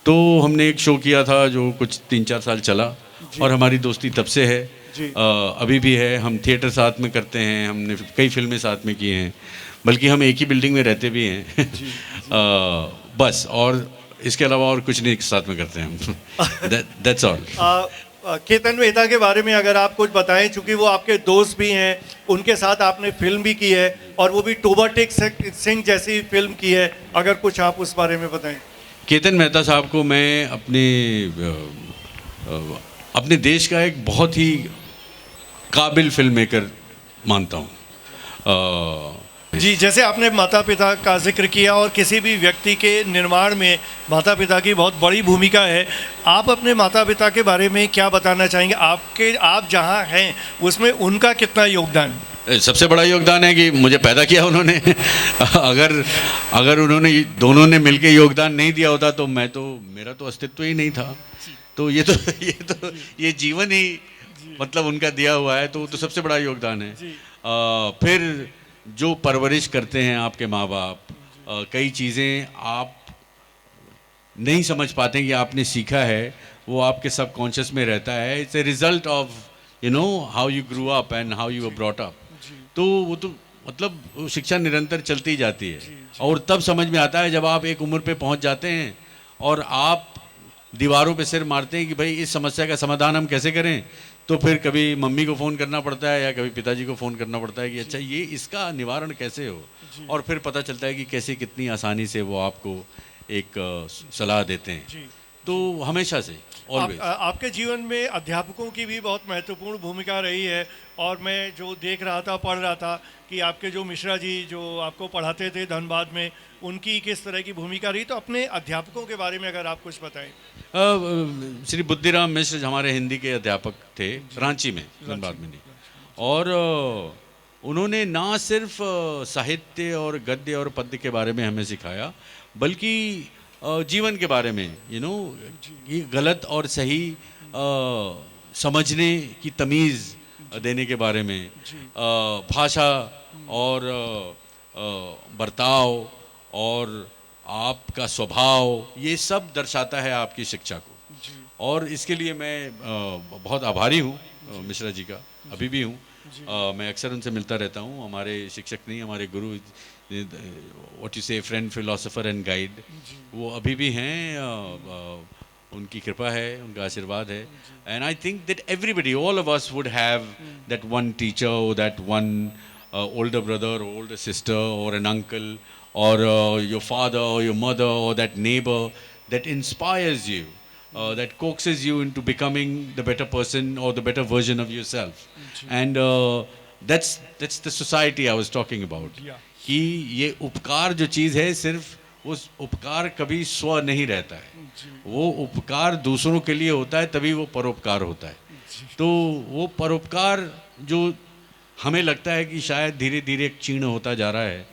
Speaker 2: तो हमने एक शो किया था जो कुछ 3-4 साल चला और हमारी दोस्ती तब से है, अभी भी है। हम थिएटर साथ में करते हैं, हमने कई फिल्में साथ में की हैं, बल्कि हम एक ही बिल्डिंग में रहते भी हैं। बस, और इसके अलावा और कुछ नहीं साथ में करते हैं हम। That's all.
Speaker 1: केतन मेहता के बारे में अगर आप कुछ बताएं, चूँकि वो आपके दोस्त भी हैं, उनके साथ आपने फिल्म भी की है और वो भी टोबा टेक सिंह जैसी फिल्म की है, अगर कुछ आप उस बारे में बताएं।
Speaker 2: केतन मेहता साहब को मैं अपने देश का एक बहुत ही काबिल फिल्म मेकर मानता हूँ।
Speaker 1: जी, जैसे आपने माता पिता का जिक्र किया और किसी भी व्यक्ति के निर्माण में माता पिता की बहुत बड़ी भूमिका है, आप अपने माता पिता के बारे में क्या बताना चाहेंगे? आप जहाँ हैं उसमें उनका कितना योगदान?
Speaker 2: सबसे बड़ा योगदान है कि मुझे पैदा किया उन्होंने। अगर उन्होंने दोनों ने मिलकर योगदान नहीं दिया होता तो मेरा तो अस्तित्व ही नहीं था। तो ये जीवन ही मतलब उनका दिया हुआ है, तो सबसे बड़ा योगदान है। फिर जो परवरिश करते हैं आपके माँ बाप, कई चीज़ें आप नहीं समझ पाते कि आपने सीखा है, वो आपके सबकॉन्शियस में रहता है। It's a result of you know how you grew up and how you were brought up, तो वो तो मतलब वो शिक्षा निरंतर चलती ही जाती है। और तब समझ में आता है जब आप एक उम्र पे पहुंच जाते हैं और आप दीवारों पे सिर मारते हैं कि भाई इस समस्या का समाधान हम कैसे करें, तो फिर कभी मम्मी को फ़ोन करना पड़ता है या कभी पिताजी को फ़ोन करना पड़ता है कि अच्छा ये इसका निवारण कैसे हो, और फिर पता चलता है कि कैसे कितनी आसानी से वो आपको एक सलाह देते हैं। तो हमेशा से ऑलवेज
Speaker 1: आपके जीवन में अध्यापकों की भी बहुत महत्वपूर्ण भूमिका रही है, और मैं जो देख रहा था, पढ़ रहा था कि आपके जो मिश्रा जी जो आपको पढ़ाते थे धनबाद में, उनकी किस तरह की भूमिका रही, तो अपने अध्यापकों के बारे में अगर आप कुछ बताएं।
Speaker 2: श्री बुद्धिराम मिश्र हमारे हिंदी के अध्यापक थे रांची में, धनबाद में नहीं, और उन्होंने ना सिर्फ साहित्य और गद्य और पद्य के बारे में हमें सिखाया, बल्कि जीवन के बारे में यू नो ये गलत और सही समझने की तमीज़ देने के बारे में, भाषा और बर्ताव और आपका स्वभाव, ये सब दर्शाता है आपकी शिक्षा को। और इसके लिए मैं बहुत आभारी हूँ मिश्रा जी का, अभी भी हूँ। मैं अक्सर उनसे मिलता रहता हूँ, हमारे शिक्षक नहीं, हमारे गुरु, व्हाट यू से फ्रेंड, फिलोसोफर एंड गाइड, वो अभी भी हैं। उनकी कृपा है, उनका आशीर्वाद है। And I think that everybody, all of us would have that one teacher or that one older brother or older sister or an uncle or your father or your mother or that neighbor that inspires you, that coaxes you into becoming the better person or the better version of yourself. And that's the society I was talking about. कि ये उपकार जो चीज़ है, सिर्फ उस उपकार कभी स्व नहीं रहता है, वो उपकार दूसरों के लिए होता है, तभी वो परोपकार होता है। तो वो परोपकार जो हमें लगता है कि शायद धीरे धीरे क्षीण होता जा रहा है,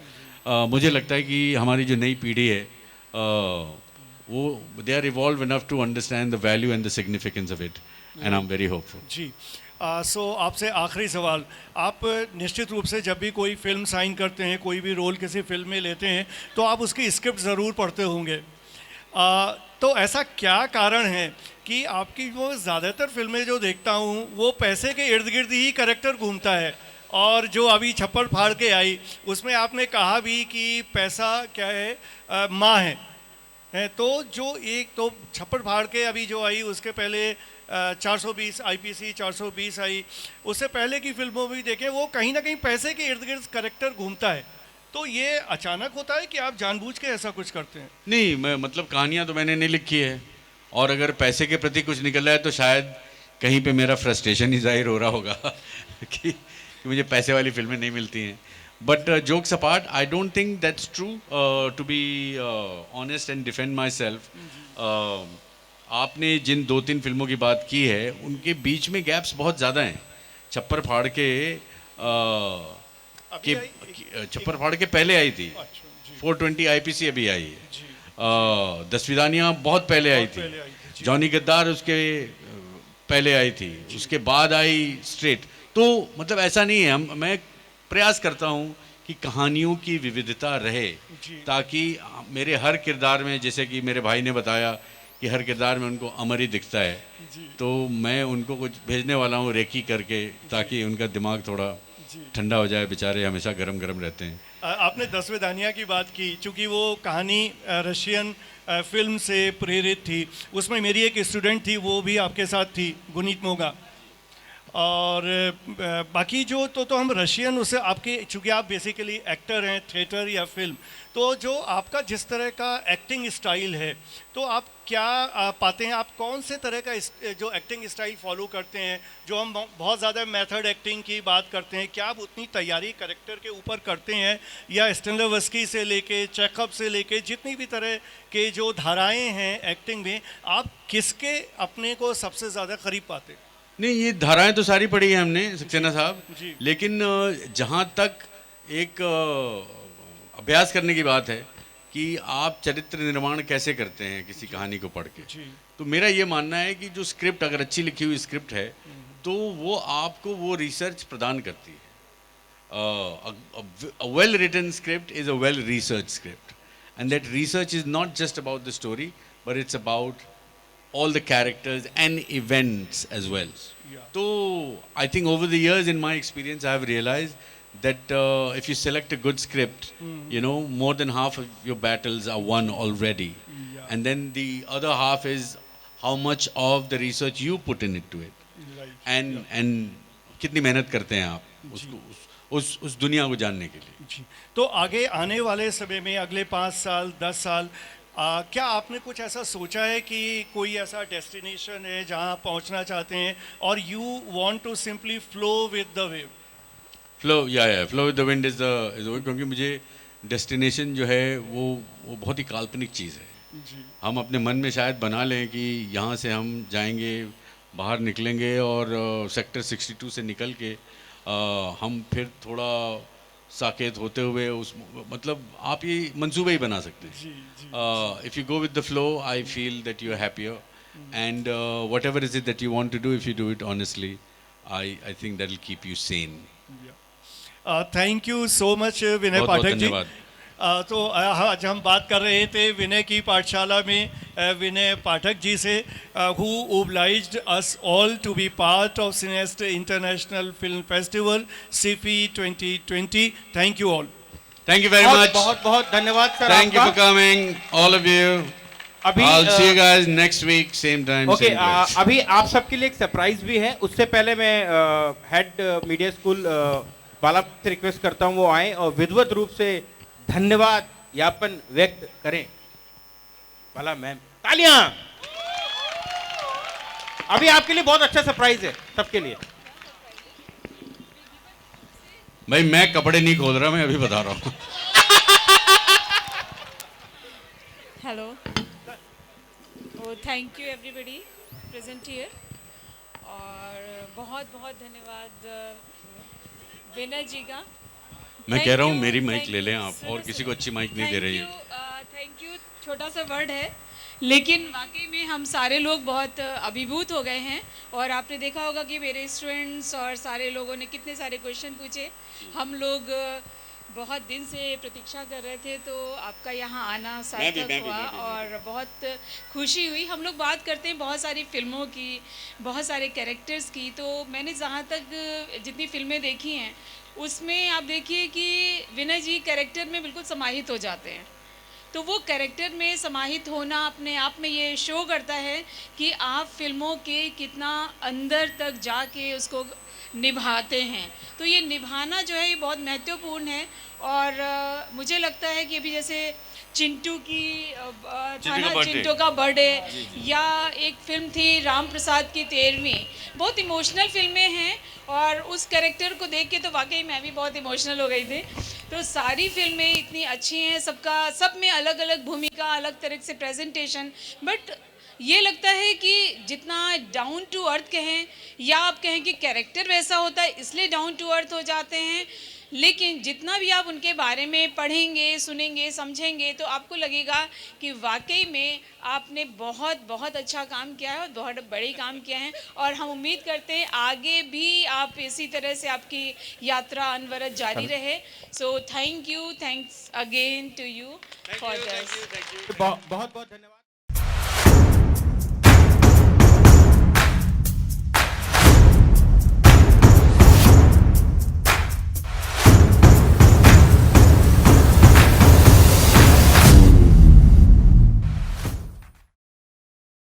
Speaker 2: मुझे लगता है कि हमारी जो नई पीढ़ी है वो they are evolve enough to understand the value and the significance of it, and I am very hopeful.
Speaker 1: जी सो आपसे आखिरी सवाल, आप निश्चित रूप से जब भी कोई फिल्म साइन करते हैं, कोई भी रोल किसी फिल्म में लेते हैं, तो आप उसकी स्क्रिप्ट ज़रूर पढ़ते होंगे। तो ऐसा क्या कारण है कि आपकी वो ज़्यादातर फिल्में जो देखता हूँ वो पैसे के इर्द गिर्द ही कैरेक्टर घूमता है, और जो अभी छप्पड़ फाड़ के आई उसमें आपने कहा भी कि पैसा क्या है, माँ है। तो जो एक तो छप्पड़ फाड़ के अभी जो आई, उसके पहले 420 IPC 420 आई, उससे पहले की फिल्मों में भी देखें वो कहीं ना कहीं पैसे के इर्द गिर्द कैरेक्टर घूमता है। तो ये अचानक होता है कि आप जानबूझ के ऐसा कुछ करते हैं?
Speaker 2: नहीं, मैं मतलब कहानियाँ तो मैंने नहीं लिखी है, और अगर पैसे के प्रति कुछ निकल रहा है तो शायद कहीं पे मेरा फ्रस्ट्रेशन ही जाहिर हो रहा होगा कि मुझे पैसे वाली फिल्में नहीं मिलती हैं। But jokes apart, I don't think that's true, to be honest and defend myself. आपने जिन 2-3 फिल्मों की बात की है, उनके बीच में गैप्स बहुत ज़्यादा हैं। छप्पर फाड़ के पहले आई थी, 420 IPC अभी आई है, 10 विदानियाँ बहुत पहले आई थी, जॉनी गद्दार उसके पहले आई थी, उसके बाद आई स्ट्रेट। तो मतलब ऐसा नहीं है, मैं प्रयास करता हूँ कि कहानियों की विविधता रहे, ताकि मेरे हर किरदार में, जैसे कि मेरे भाई ने बताया कि हर किरदार में उनको अमर ही दिखता है, तो मैं उनको कुछ भेजने वाला हूँ रेकी करके, ताकि उनका दिमाग थोड़ा ठंडा हो जाए, बेचारे हमेशा गरम गरम रहते हैं।
Speaker 1: आपने 10 विदानिया की बात की, चूँकि वो कहानी रशियन फिल्म से प्रेरित थी, उसमें मेरी एक स्टूडेंट थी, वो भी आपके साथ थी, गुनीत मोगा। और बाकी जो तो हम रशियन उससे आपके, चूँकि आप बेसिकली एक्टर हैं, थिएटर या फिल्म, तो जो आपका जिस तरह का एक्टिंग स्टाइल है, तो आप क्या पाते हैं, आप कौन से तरह का जो एक्टिंग स्टाइल फॉलो करते हैं? जो हम बहुत ज़्यादा मेथड एक्टिंग की बात करते हैं, क्या आप उतनी तैयारी करेक्टर के ऊपर करते हैं, या स्टेनिस्लॉवस्की से लेके चेखव से लेके जितनी भी तरह के जो धाराएँ हैं एक्टिंग में, आप किसके अपने को सबसे ज़्यादा करीब पाते हैं?
Speaker 2: नहीं, ये धाराएं तो सारी पढ़ी है हमने सक्सेना साहब, लेकिन जहाँ तक एक अभ्यास करने की बात है कि आप चरित्र निर्माण कैसे करते हैं किसी कहानी को पढ़ के, तो मेरा ये मानना है कि जो स्क्रिप्ट अगर अच्छी लिखी हुई स्क्रिप्ट है तो वो आपको वो रिसर्च प्रदान करती है। A well written script is a well researched script, and that research is not just about the story, but it's about all the characters and events as well. So I think over the years, in my experience, I have realized that if you select a good script, you know, more than half of your battles are won already. And then the other half is how much of the research you put in it to it. And कितनी मेहनत करते हैं आप उसको उस दुनिया को जानने के लिए.
Speaker 1: तो आगे आने वाले समय में अगले 5 साल 10 साल क्या आपने कुछ ऐसा सोचा है कि कोई ऐसा डेस्टिनेशन है जहां पहुंचना चाहते हैं और you want to simply flow with the wave?
Speaker 2: Flow with the wind is the, क्योंकि मुझे डेस्टिनेशन जो है वो बहुत ही काल्पनिक चीज़ है. हम अपने मन में शायद बना लें कि यहाँ से हम जाएंगे, बाहर निकलेंगे और सेक्टर 62 से निकल के हम फिर थोड़ा साकेत होते हुए उस मतलब आप ये मंसूबे ही बना सकते हैं. If you go with the flow I feel that you are happier and whatever is it that you want to do, if you do it honestly, I think that will keep you sane.
Speaker 1: Thank you so much Vinay Pathak ji. तो आज हम बात कर रहे थे विनय की पाठशाला में विनय पाठक जी से, who obliged us all to be part of Cineast International Film Festival CIFI 2020. Thank you all.
Speaker 2: Thank you very much.
Speaker 16: बहुत बहुत धन्यवाद sir.
Speaker 2: Thank you for coming, all of you. I'll see you guys next week, same time.
Speaker 16: Okay, अभी आप सबके लिए एक surprise भी है. उससे पहले मैं हेड मीडिया स्कूल वाला से रिक्वेस्ट करता हूँ वो आए और विधिवत रूप से धन्यवाद ज्ञापन व्यक्त करें. भला मैम, तालियां. अभी आपके लिए बहुत अच्छा सरप्राइज है सबके लिए.
Speaker 2: भाई मैं कपड़े नहीं खोल रहा, मैं अभी बता रहा हूँ.
Speaker 17: Hello, thank you everybody present here. और बहुत बहुत धन्यवाद विनय जी का.
Speaker 2: मैं कह रहा हूँ मेरी माइक ले लें आप, और किसी को अच्छी माइक नहीं दे रही है.
Speaker 17: थैंक यू छोटा सा वर्ड है, लेकिन वाकई में हम सारे लोग बहुत अभिभूत हो गए हैं. और आपने देखा होगा कि मेरे स्टूडेंट्स और सारे लोगों ने कितने सारे क्वेश्चन पूछे. हम लोग बहुत दिन से प्रतीक्षा कर रहे थे, तो आपका यहाँ आना सार्थक हुआ और बहुत खुशी हुई. हम लोग बात करते हैं बहुत सारी फिल्मों की, बहुत सारे कैरेक्टर्स की. तो मैंने जहाँ तक जितनी फिल्में देखी हैं उसमें आप देखिए कि विनय जी कैरेक्टर में बिल्कुल समाहित हो जाते हैं. तो वो कैरेक्टर में समाहित होना अपने आप में ये शो करता है कि आप फिल्मों के कितना अंदर तक जाके उसको निभाते हैं. तो ये निभाना जो है ये बहुत महत्वपूर्ण है. और मुझे लगता है कि अभी जैसे चिंटू का बर्थडे, या एक फिल्म थी राम प्रसाद की 13वीं, बहुत इमोशनल फिल्में हैं. और उस कैरेक्टर को देख के तो वाकई मैं भी बहुत इमोशनल हो गई थी. तो सारी फिल्में इतनी अच्छी हैं, सब में अलग अलग भूमिका, अलग तरह से प्रेजेंटेशन. बट ये लगता है कि जितना डाउन टू अर्थ कहें या आप कहें कि कैरेक्टर वैसा होता है इसलिए डाउन टू अर्थ हो जाते हैं, लेकिन जितना भी आप उनके बारे में पढ़ेंगे, सुनेंगे, समझेंगे तो आपको लगेगा कि वाकई में आपने बहुत बहुत अच्छा काम किया है और बहुत बड़े काम किया है. और हम उम्मीद करते हैं आगे भी आप इसी तरह से आपकी यात्रा अनवरत जारी रहे. So thank you, thanks again to you for this.
Speaker 16: बहुत बहुत धन्यवाद.